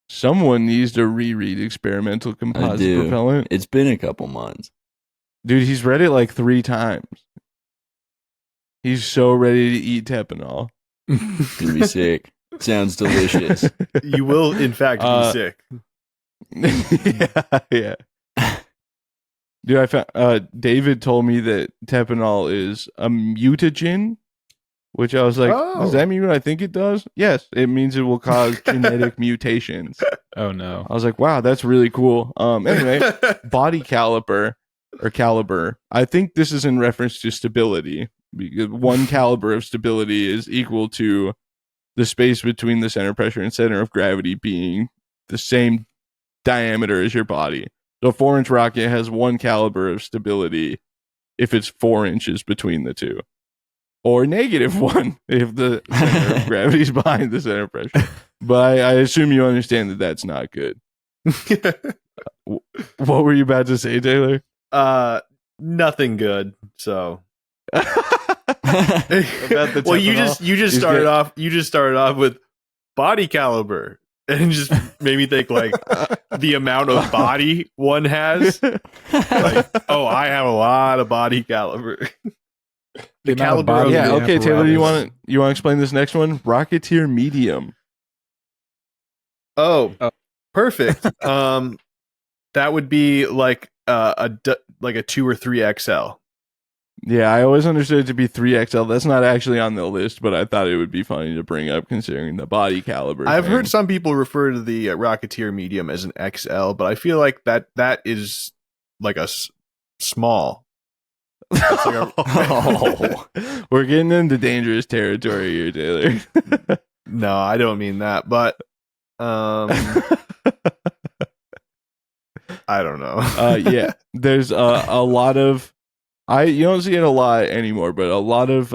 Someone needs to reread experimental composite propellant. It's been a couple months. Dude, he's read it like 3 times. He's so ready to eat Tepanol. Gonna be sick. Sounds delicious. You will, in fact, be sick. Yeah. Dude, I found David told me that Tepanol is a mutagen, which I was like, does that mean what I think it does? Yes, it means it will cause genetic mutations. Oh no. I was like, wow, that's really cool. Anyway, body caliper. or caliber. I think this is in reference to stability. Because one caliber of stability is equal to the space between the center pressure and center of gravity being the same diameter as your body. So a 4-inch rocket has one caliber of stability if it's 4 inches between the two. Or -1 if the center of gravity is behind the center pressure. But I assume you understand that that's not good. What were you about to say, Taylor? Nothing good. So well, you just started off with body caliber and just made me think like the amount of body one has. Like, oh, I have a lot of body caliber. The caliber of yeah. Okay, Taylor, you want to explain this next one? Rocketeer medium. Oh, perfect. That would be like a 2 or 3 XL. Yeah, I always understood it to be 3XL. That's not actually on the list, but I thought it would be funny to bring up considering the body caliber. I've heard some people refer to the Rocketeer medium as an XL, but I feel like that is like a small. We're getting into dangerous territory here, Taylor. No, I don't mean that, but I don't know. Yeah, there's a lot of you don't see it a lot anymore, but a lot of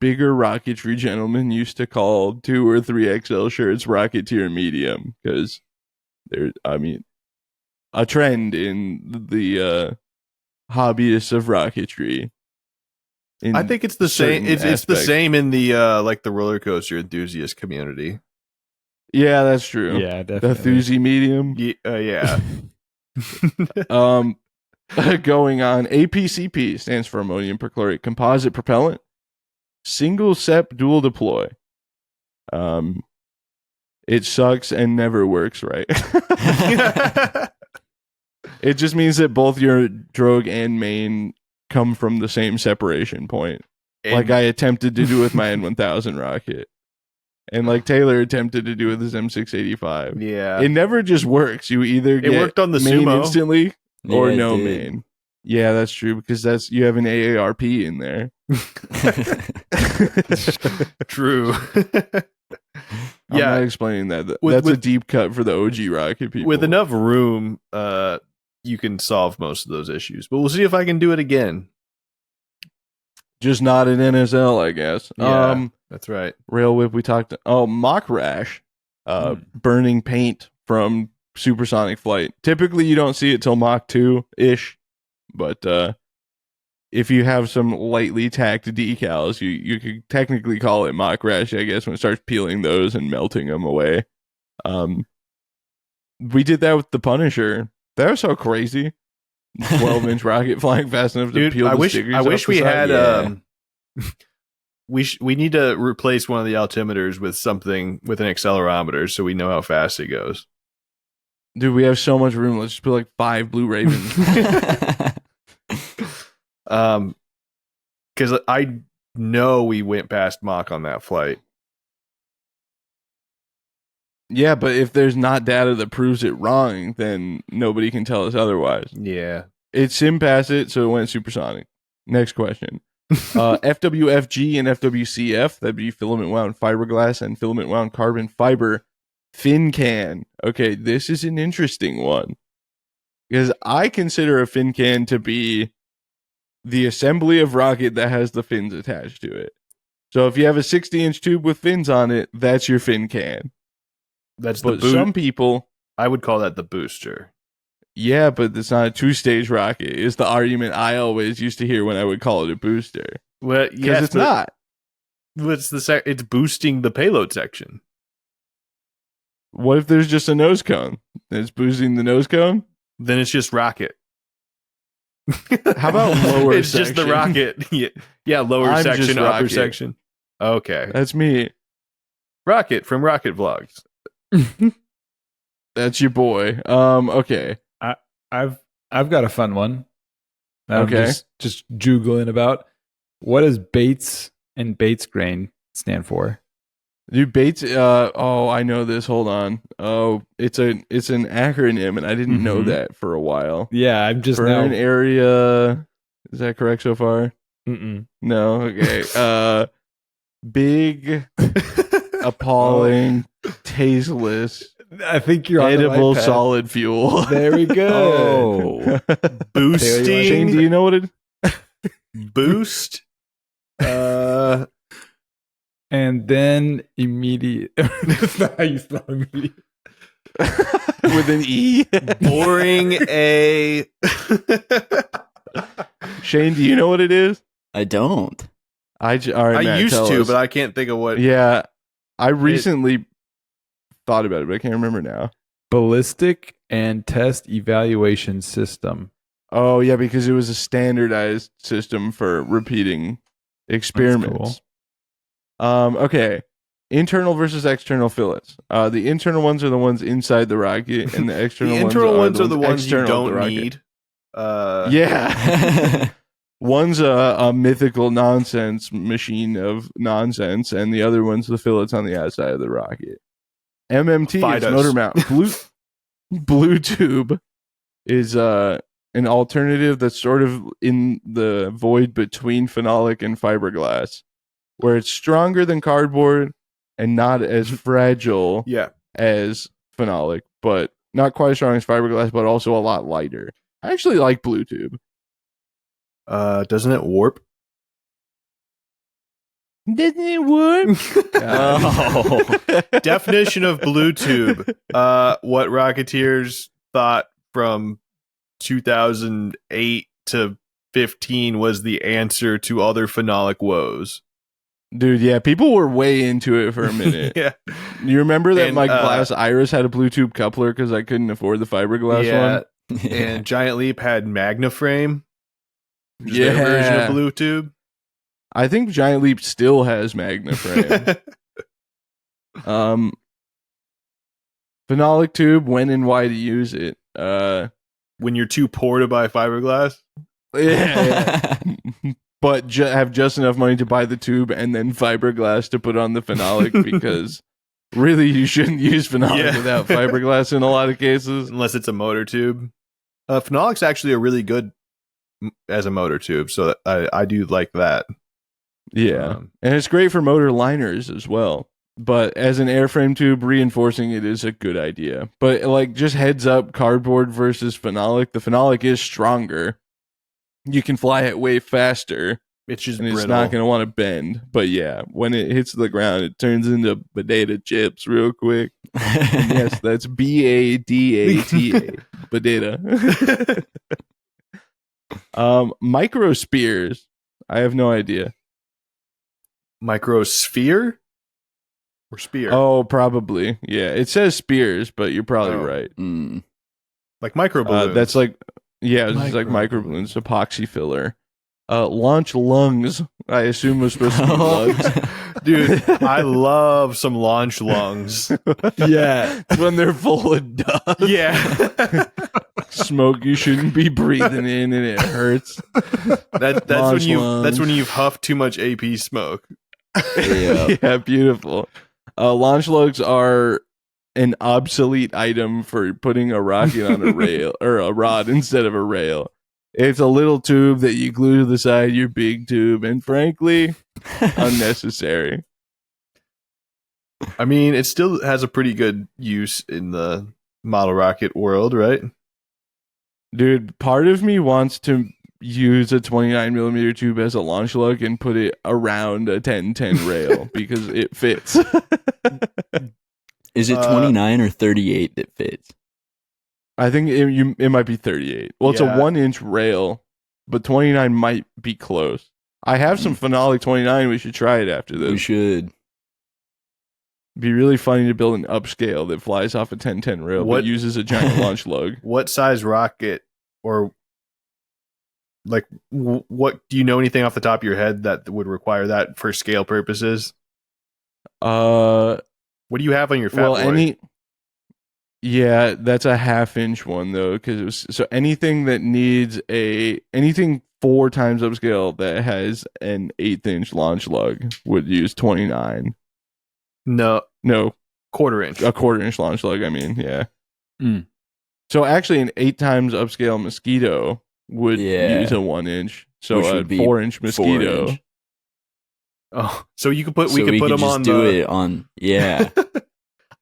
bigger rocketry gentlemen used to call 2 or 3XL shirts Rocketeer medium because there's, a trend in the hobbyists of rocketry. I think it's the same. It's the same in the like the roller coaster enthusiast community. Yeah, that's true. Yeah, definitely. The Thuzy medium. Yeah. Going on, APCP stands for ammonium perchlorate composite propellant, single sep dual deploy. It sucks and never works right. It just means that both your drogue and main come from the same separation point, like I attempted to do with my N1000 rocket, and like Taylor attempted to do with his M685. Yeah, it never just works. You either get worked on the main Sumo instantly or Yeah, no main. Yeah, that's true because you have an AARP in there. True. I'm not explaining that. That's a deep cut for the OG rocket people. With enough room, you can solve most of those issues. But we'll see if I can do it again. Just not an NSL, I guess. Yeah, that's right. Rail whip. We talked. Oh, mock rash. Burning paint from supersonic flight. Typically, you don't see it till Mach 2-ish, but if you have some lightly tacked decals, you could technically call it mock rash, I guess, when it starts peeling those and melting them away. We did that with the Punisher. That was so crazy. 12-inch rocket flying fast enough to peel the stickers. I wish we had. Yeah. We need to replace one of the altimeters with something with an accelerometer so we know how fast it goes. Dude, we have so much room. Let's just put like 5 Blue Ravens. Because I know we went past Mach on that flight. Yeah, but if there's not data that proves it wrong, then nobody can tell us otherwise. Yeah. It sim passed it, so it went supersonic. Next question. FWFG and FWCF, that'd be filament wound fiberglass and filament wound carbon fiber fin can. Okay, this is an interesting one. Because I consider a fin can to be the assembly of rocket that has the fins attached to it. So if you have a 60-inch tube with fins on it, that's your fin can. That's but the some people, I would call that the booster. Yeah, but it's not a 2-stage rocket. Is the argument I always used to hear when I would call it a booster. Well, yes, it's not. It's boosting the payload section. What if there's just a nose cone? It's boosting the nose cone? Then it's just rocket. How about lower it's section? Just the rocket. Yeah, lower I'm section, just upper rocket. section. Okay. That's me. Rocket from Rocket Vlogs. That's your boy. Okay. I've got a fun one. Okay. Just juggling about. What does Bates and Bates grain stand for? Dude, Bates. Oh, I know this. Hold on. Oh, it's an acronym, and I didn't know that for a while. Yeah, I'm just Burn now. area. Is that correct so far? Mm-mm. No. Okay. Big, appalling, tasteless, I think you're on the edible right path. solid fuel. Very good. Oh, Boosting. Shane, do you know what it? Boost. And then immediate. That's not how you spell immediate. With an E. Boring a. Shane, do you know what it is? I don't. All right, Matt, I used tell to, us. but I can't think of what. Yeah, I recently thought about it, but I can't remember now. Ballistic and test evaluation system. Oh, yeah, because it was a standardized system for repeating experiments. Cool. Okay. Internal versus external fillets. The internal ones are the ones inside the rocket, and the external ones are the ones you external to the don't rocket. need. Yeah. One's a mythical nonsense machine of nonsense, and the other one's the fillets on the outside of the rocket. MMT is Fidos. motor mount. Blue tube is an alternative that's sort of in the void between phenolic and fiberglass, where it's stronger than cardboard and not as fragile Yeah. as phenolic, but not quite as strong as fiberglass, but also a lot lighter. I actually like blue tube. Doesn't it warp? Doesn't it work? Oh. Definition of blue tube. What Rocketeers thought from 2008 to 15 was the answer to other phenolic woes. Dude, yeah, people were way into it for a minute. Yeah. You remember that And, my glass iris had a blue tube coupler because I couldn't afford the fiberglass Yeah. one? And Giant Leap had Magna Frame. Which is their version of blue tube. I think Giant Leap still has Magna frame. Phenolic tube, when and why to use it. When you're too poor to buy fiberglass. Yeah. But have just enough money to buy the tube and then fiberglass to put on the phenolic, because really you shouldn't use phenolic without fiberglass in a lot of cases. Unless it's a motor tube. Phenolic's actually a really good as a motor tube, so I do like that. Yeah. And it's great for motor liners as well. But as an airframe tube, reinforcing it is a good idea. But like, just heads up, cardboard versus phenolic. The phenolic is stronger. You can fly it way faster. It's just and brittle. It's not going to want to bend. But yeah, when it hits the ground, it turns into potato chips real quick. And yes, that's BADATA. Potato. Micro spears. I have no idea. Microsphere or spear? Oh, probably. Yeah, it says spears, but you're probably right. Like micro balloons. That's like, yeah, it's like micro balloons, epoxy filler. Launch lungs. I assume was supposed to be lugs. Dude, I love some launch lungs. Yeah, when they're full of dust. Yeah. Smoke you shouldn't be breathing in, and it hurts. That's when you've huffed too much AP smoke. Yeah, beautiful. Launch lugs are an obsolete item for putting a rocket on a rail or a rod instead of a rail. It's a little tube that you glue to the side of your big tube, and frankly, unnecessary. I mean, it still has a pretty good use in the model rocket world, right? Dude, part of me wants to use a 29mm tube as a launch lug and put it around a 1010 rail because it fits. Is it 29 or 38 that fits? I think it might be 38. Well, it's a 1-inch rail, but 29 might be close. I have some phenolic 29. We should try it after this. We should. It'd be really funny to build an upscale that flies off a 1010 rail but uses a giant launch lug. What size rocket, or like what, do you know anything off the top of your head that would require that for scale purposes? What do you have on your Fat Boy? Yeah, that's a 1/2-inch one though, because so anything that needs anything 4 times upscale that has an 1/8-inch launch lug would use 29. No, quarter-inch. A quarter-inch launch lug, I mean, yeah. Mm. So actually an 8 times upscale mosquito would use a 1-inch. So which a would be 4-inch mosquito. 4-inch. Oh, so you could put So we could put them just on do it on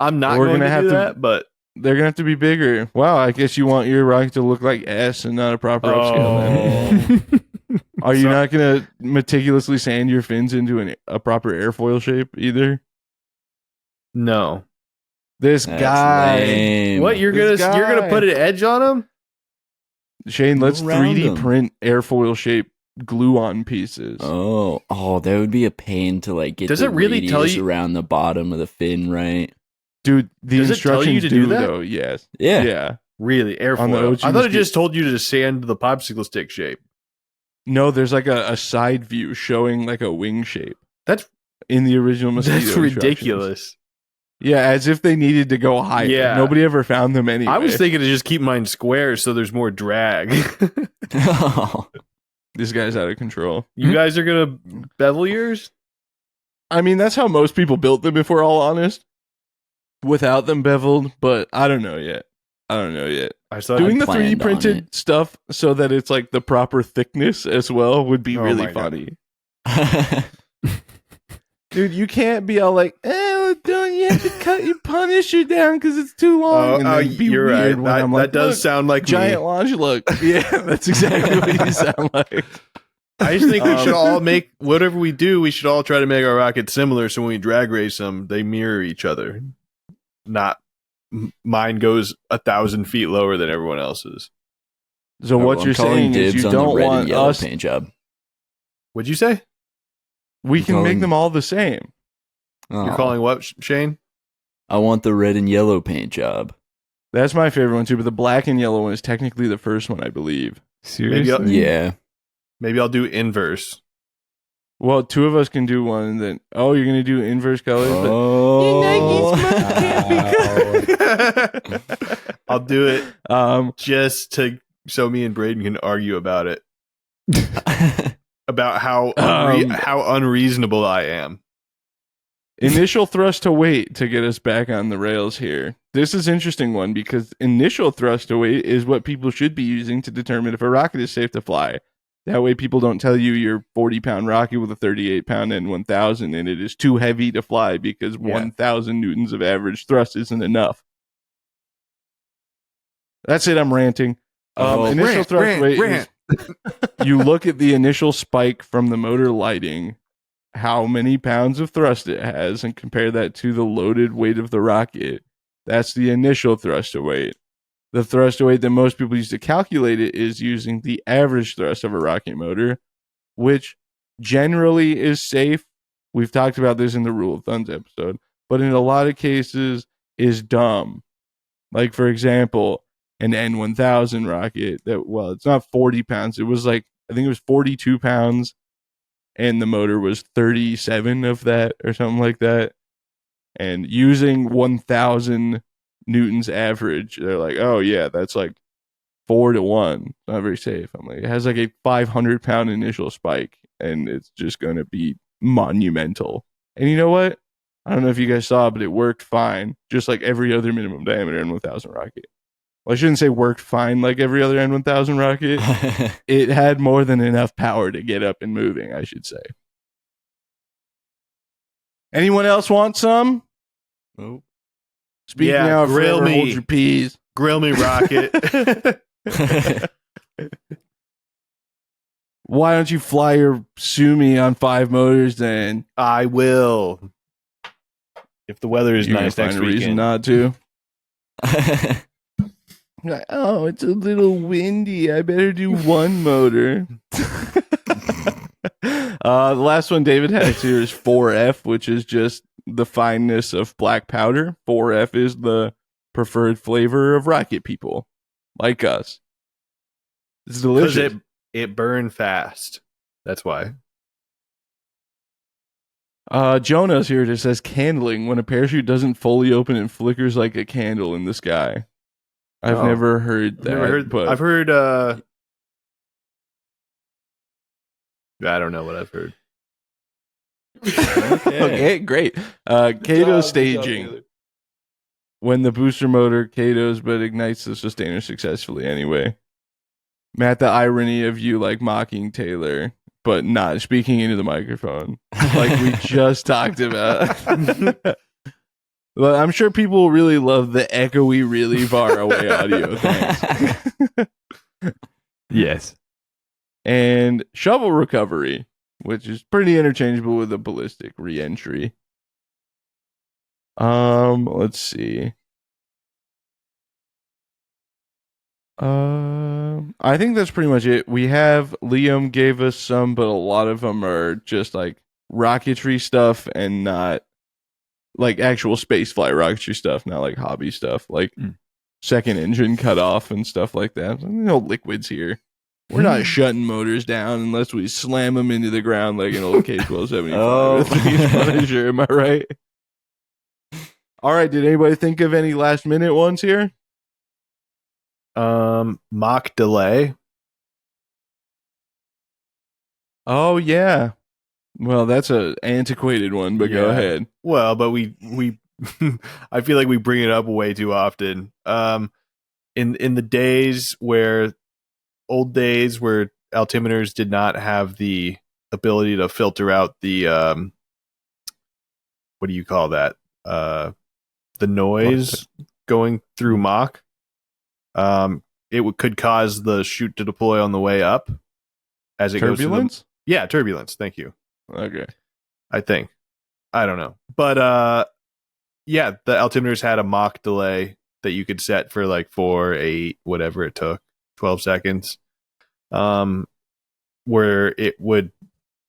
I'm not We're going gonna to have do to- that, but They're gonna have to be bigger. Wow, I guess you want your rocket to look like S and not a proper upscale then. Are you So- not gonna meticulously sand your fins into a proper airfoil shape either? no. This That's guy. lame. What you're This gonna guy. put an edge on them? Shane, let's Go around 3D them. print airfoil shape glue on pieces. Oh, that would be a pain to like get Does the it really tell radius you- around the bottom of the fin, right? Dude, the Does it tell you instructions to do that? though, yes. Yeah. Yeah. Really, On the airfoil. OG I thought it mosquito- just told you to sand the popsicle stick shape. No, there's like a side view showing like a wing shape That's in the original mosquito that's instructions. ridiculous. Yeah, as if they needed to go higher. Yeah. Nobody ever found them anyway. I was thinking to just keep mine square so there's more drag. This guy's out of control. You guys are gonna bevel yours? I mean, that's how most people built them, if we're all honest, without them beveled. But I don't know yet. I saw Doing the planned 3D on printed it. stuff so that it's like the proper thickness as well would be Oh really my God. funny. Dude, you can't be all like, don't you have to cut your Punisher down because it's too long. And then be you're weird right. when I'm That like, does "Look, sound like giant me. launch look." Yeah, that's exactly what you sound like. I just think we should all make whatever we do. We should all try to make our rockets similar, so when we drag race them, they mirror each other. Not mine goes 1,000 feet lower than everyone else's. So what I'm you're calling saying is dibs you on the don't red want and yellow us. paint job. What'd you say? We I'm can make calling- them all the same. You're Oh, calling what, Shane? I want the red and yellow paint job. That's my favorite one too. But the black and yellow one is technically the first one, I believe. Seriously? Yeah. Maybe I'll do inverse. Well, 2 of us can do one, and then you're gonna do inverse colors. But Oh. I'll do it Um, just so me and Braden can argue about it. About how unreasonable I am. initial thrust to weight to get us back on the rails here. This is an interesting one because initial thrust to weight is what people should be using to determine if a rocket is safe to fly. That way people don't tell you your 40-pound rocket with a 38-pound N1000 and it is too heavy to fly because 1,000 newtons of average thrust isn't enough. That's it, I'm ranting. Initial thrust weight is you look at the initial spike from the motor lighting, how many pounds of thrust it has, and compare that to the loaded weight of the rocket. That's the initial thrust to weight. The thrust to weight that most people use to calculate it is using the average thrust of a rocket motor, which generally is safe. We've talked about this in the Rule of Thumbs episode, but in a lot of cases is dumb. Like, for example, an N1000 rocket it's not 40 pounds. It was I think it was 42 pounds and the motor was 37 of that or something like that. And using 1,000 newtons average, they're like, oh yeah, that's 4-1. Not very safe. I'm like, it has a 500-pound initial spike and it's just going to be monumental. And you know what? I don't know if you guys saw, but it worked fine, just like every other minimum diameter N1000 rocket. Well, I shouldn't say worked fine like every other N1000 rocket. It had more than enough power to get up and moving, I should say. Anyone else want some? Nope. Speak Yeah, now, grill forever me. hold your peas. Grill me, rocket. Why don't you fly your Sumi on 5 motors then? I will. If the weather is You're gonna nice next find a reason weekend. not to. Like, oh, it's a little windy. I better do 1 motor. The last one David has here is 4F, which is just the fineness of black powder. 4F is the preferred flavor of rocket people like us. It's Because delicious. it burned fast. That's why. Jonah's here just says candling when a parachute doesn't fully open and flickers like a candle in the sky. I've Oh. never heard that. But I've heard I don't know what I've heard. Okay, great. Kato staging. When the booster motor Kato's but ignites the sustainer successfully anyway. Matt, the irony of you like mocking Taylor, but not speaking into the microphone. Like we just talked about. Well, I'm sure people really love the echoey, really far away audio. Thanks. Yes. And shovel recovery, which is pretty interchangeable with a ballistic re-entry. Let's see. I think that's pretty much it. We have Liam gave us some, but a lot of them are just like rocketry stuff and not like actual spaceflight rocketry stuff, not like hobby stuff, like second engine cut off and stuff like that. No liquids here. We're not shutting motors down unless we slam them into the ground like an old K-1275. Oh. Am I right? All right. Did anybody think of any last minute ones here? Mock delay. Oh yeah. Well, that's a antiquated one, but go ahead. Well, but we I feel like we bring it up way too often. In the days where old days where altimeters did not have the ability to filter out the what do you call that? The noise going through Mach. It could cause the chute to deploy on the way up as it turbulence? goes. Yeah, turbulence. Thank you. Okay. I think. I don't know. But yeah, the altimeters had a Mach delay that you could set for like 4, 8, whatever it took, 12 seconds. Where it would,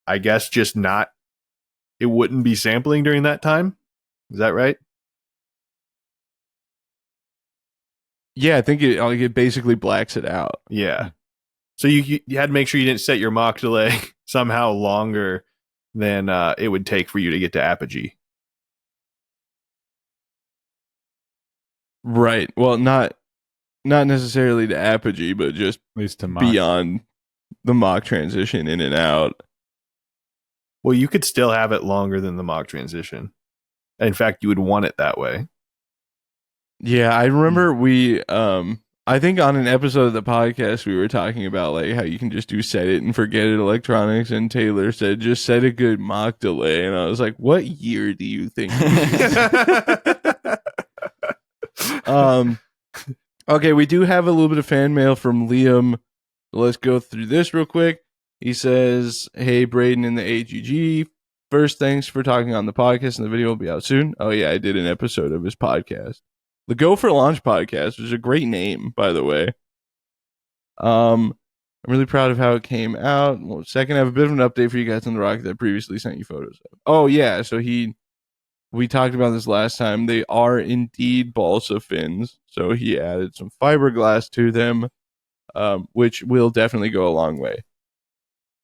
I guess, just not, it wouldn't be sampling during that time. Is that right? Yeah, I think it basically blacks it out. Yeah. So you had to make sure you didn't set your Mach delay somehow longer than it would take for you to get to apogee. Right. Well, not necessarily to apogee, but just At least to Mach. beyond the Mach transition in and out. Well, you could still have it longer than the Mach transition. In fact, you would want it that way. Yeah, I remember we I think on an episode of the podcast we were talking about like how you can just do set it and forget it electronics, and Taylor said just set a good Mach delay, and I was like, what year do you think? Okay, we do have a little bit of fan mail from Liam. Let's go through this real quick. He says, hey, Braden in the AGG. First, thanks for talking on the podcast, and the video will be out soon. Oh, yeah, I did an episode of his podcast. The Go for Launch podcast, which is a great name, by the way. I'm really proud of how it came out. Well, second, I have a bit of an update for you guys on the rocket that I previously sent you photos of. Oh, yeah, so we talked about this last time. They are indeed balsa fins, so he added some fiberglass to them, which will definitely go a long way.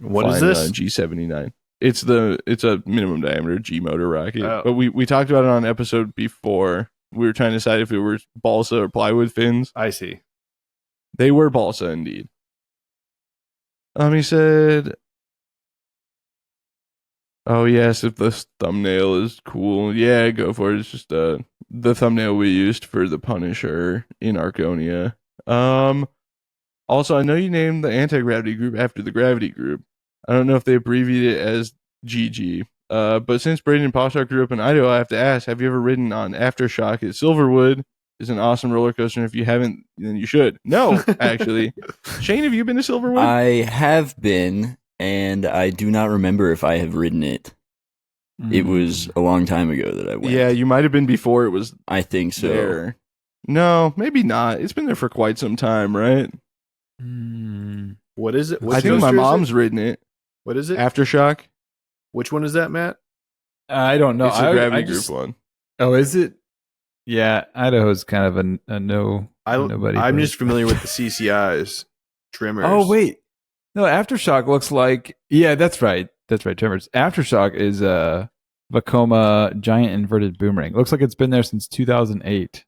What is this? G79. It's a minimum diameter G motor rocket. Oh. But we talked about it on an episode before. We were trying to decide if it were balsa or plywood fins. I see. They were balsa indeed. He said, oh yes, if the thumbnail is cool, yeah, go for it. It's just the thumbnail we used for the Punisher in Arconia. Also, I know you named the anti-gravity group after the gravity group. I don't know if they abbreviated it as GG. But since Braden and Postart grew up in Idaho, I have to ask, have you ever ridden on Aftershock at Silverwood? It's an awesome roller coaster, and if you haven't, then you should. No, actually. Shane, have you been to Silverwood? I have been, and I do not remember if I have ridden it. It was a long time ago that I went. Yeah, you might have been before it was I think so. there. No, maybe not. It's been there for quite some time, right? What is it? I think my mom's ridden it. What is it? Aftershock. Which one is that, Matt? I don't know. It's the gravity group one. Oh, is it? Yeah, Idaho's kind of a no. Nobody. I'm just familiar with the CCIs, trimmers. Oh wait, no. Aftershock looks like that's right. That's right. Trimmers. Aftershock is a Vekoma giant inverted boomerang. Looks like it's been there since 2008.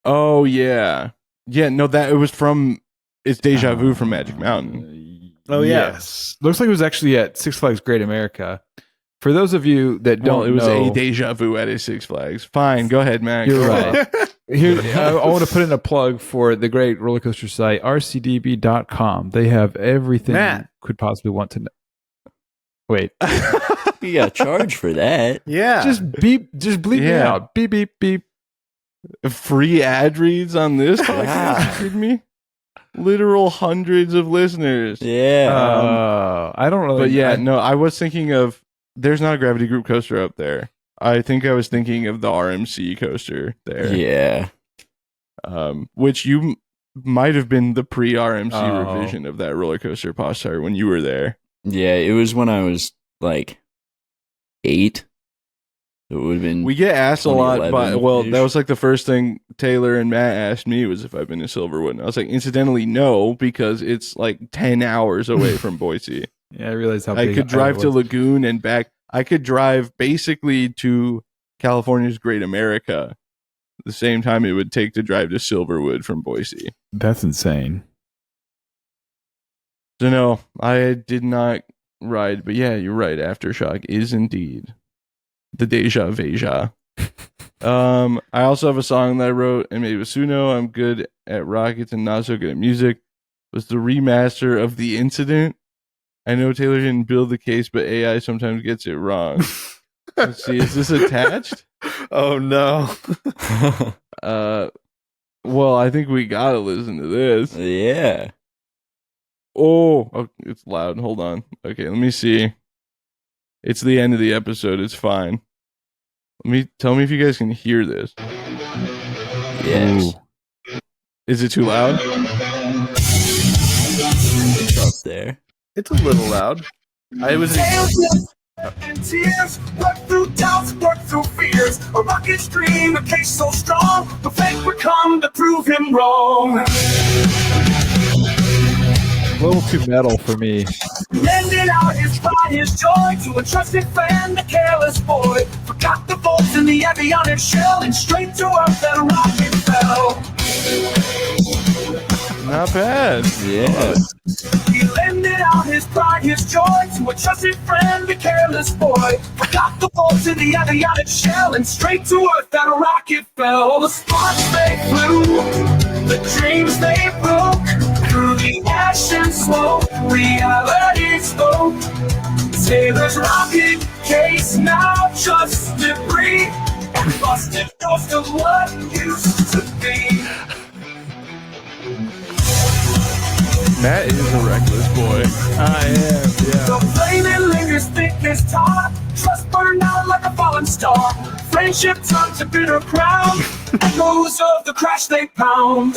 Oh yeah, yeah. No, that it was from. It's Deja Vu from Magic Mountain. Oh yes. Looks like it was actually at Six Flags Great America. For those of you that don't it was know, a deja vu at a Six Flags. Fine, go ahead, Matt. You're Go right. on. Here, I want to put in a plug for the great roller coaster site, rcdb.com. They have everything Matt. you could possibly want to know. Wait, You got charged for that. Yeah. just bleep me Yeah. out. Beep, beep, beep. Free ad reads on this podcast? Yeah. You kidding me? Literal hundreds of listeners. Yeah. I don't really. But yeah, no, I was thinking of, there's not a Gravity Group coaster up there. I think I was thinking of the RMC coaster there. Yeah. Which you might have been the pre-RMC Oh. revision of that roller coaster Postart when you were there. Yeah, it was when I was like 8. It would have been. We get asked a lot, but 2011-ish. that was like the first thing Taylor and Matt asked me was if I've been to Silverwood. And I was like, incidentally, no, because it's like 10 hours away from Boise. Yeah, I realized how I big could drive Iowa to was. Lagoon and back. I could drive basically to California's Great America the same time it would take to drive to Silverwood from Boise. That's insane. So no, I did not ride, but yeah, you're right. Aftershock is indeed the deja veja. I also have a song that I wrote and made with Suno. I'm good at rockets and not so good at music. It was the remaster of The Incident. I know Taylor didn't build the case, but AI sometimes gets it wrong. Let's see, is this attached? Oh no. Well, I think we gotta listen to this. Yeah. Oh, it's loud. Hold on. Okay, let me see. It's the end of the episode. It's fine. Tell me if you guys can hear this. Yes. Is it too loud? It's up there. It's a little loud. I was. And tears, work through doubts, work through fears. A rocket stream, a case so strong, the fate would come to prove him wrong. A little too metal for me. Lending out his pride, his joy to a trusted friend, a careless boy. Forgot the bolts in the avionic shell, and straight to earth that rocket fell. Not bad. Yeah. He lended out his pride, his joy to a trusted friend, a careless boy. Forgot the bolts in the avionic shell, and straight to earth that rocket fell. The sparks they flew, the dreams they broke, through the ash and smoke, reality spoke. Taylor's rocket case now just debris, a busted ghost of what used to be. Matt is a reckless boy. I am, yeah. The flame that lingers thick as tar, trust burned out like a fallen star. Friendship turned to bitter crown, echoes of the crash they pound.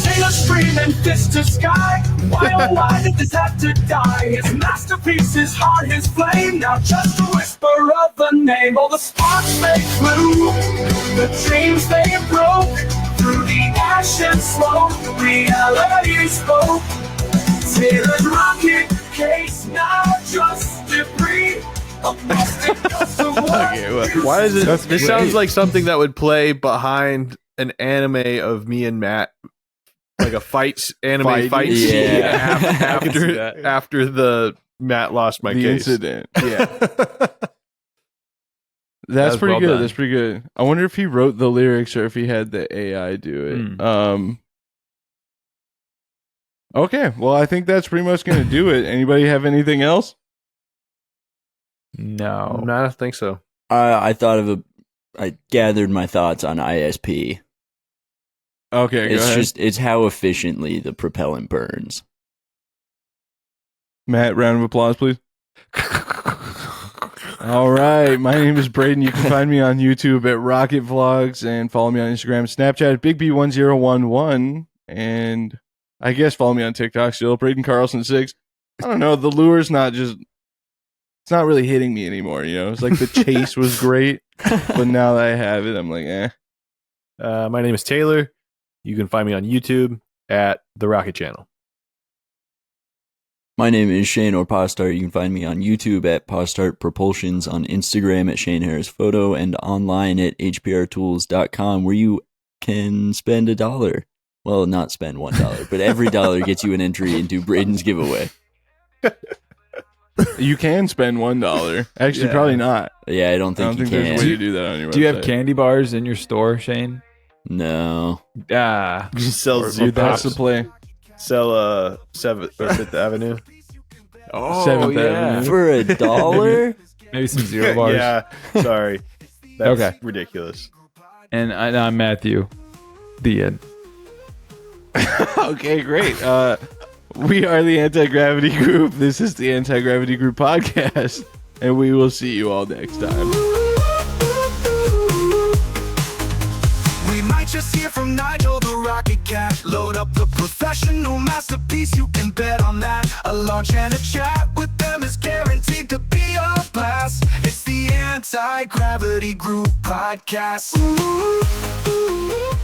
Taylor scream and fist to sky, why oh why did this have to die? His masterpiece, his heart, his flame, now just a whisper of the name. All the sparks they flew, the dreams they broke, through the ash and smoke, reality spoke. Taylor's rocket case now just debris. Why is it? That's This great. sounds like something that would play behind an anime of me and Matt, like a anime fight Yeah. scene Yeah. after the Matt lost my The case. incident. Yeah. That's was pretty well good. done. That's pretty good. I wonder if he wrote the lyrics or if he had the AI do it. Okay, well, I think that's pretty much going to do it. Anybody have anything else? No. No, I don't think so. I gathered my thoughts on ISP. Okay, go ahead. It's how efficiently the propellant burns. Matt, round of applause, please. All right, my name is Braden. You can find me on YouTube at Rocket Vlogs and follow me on Instagram and Snapchat at BigB1011. And I guess follow me on TikTok still, Braden Carlson 6. I don't know, the lure's it's not really hitting me anymore, you know? It's like the chase was great, but now that I have it, I'm like, eh. My name is Taylor. You can find me on YouTube at The Rocket Channel. My name is Shane or Postart. You can find me on YouTube at Postart Propulsions, on Instagram at Shane Harris Photo, and online at hprtools.com, where you can spend $1. Well, not spend $1, but every dollar gets you an entry into Braden's giveaway. You can spend $1. Actually, Yeah. probably not. Yeah, I don't I think don't think you there's a can. way to do that on your website. Do you have candy bars in your store, Shane? No. Ah, You sell Dude, that's the Zupas. play. Sell 7th or 5th Avenue. oh 7th yeah. Avenue. For $1? Maybe some zero bars. Yeah, sorry. That's Okay. ridiculous. And I'm Matthew. The end. Okay, great. We are the Anti-Gravity Group. This is the Anti-Gravity Group podcast, and we will see you all next time. We might just hear from Nigel the Rocket Cat. Load up the professional masterpiece, you can bet on that. A launch and a chat with them is guaranteed to be a blast. It's the Anti-Gravity Group podcast. Ooh, ooh, ooh.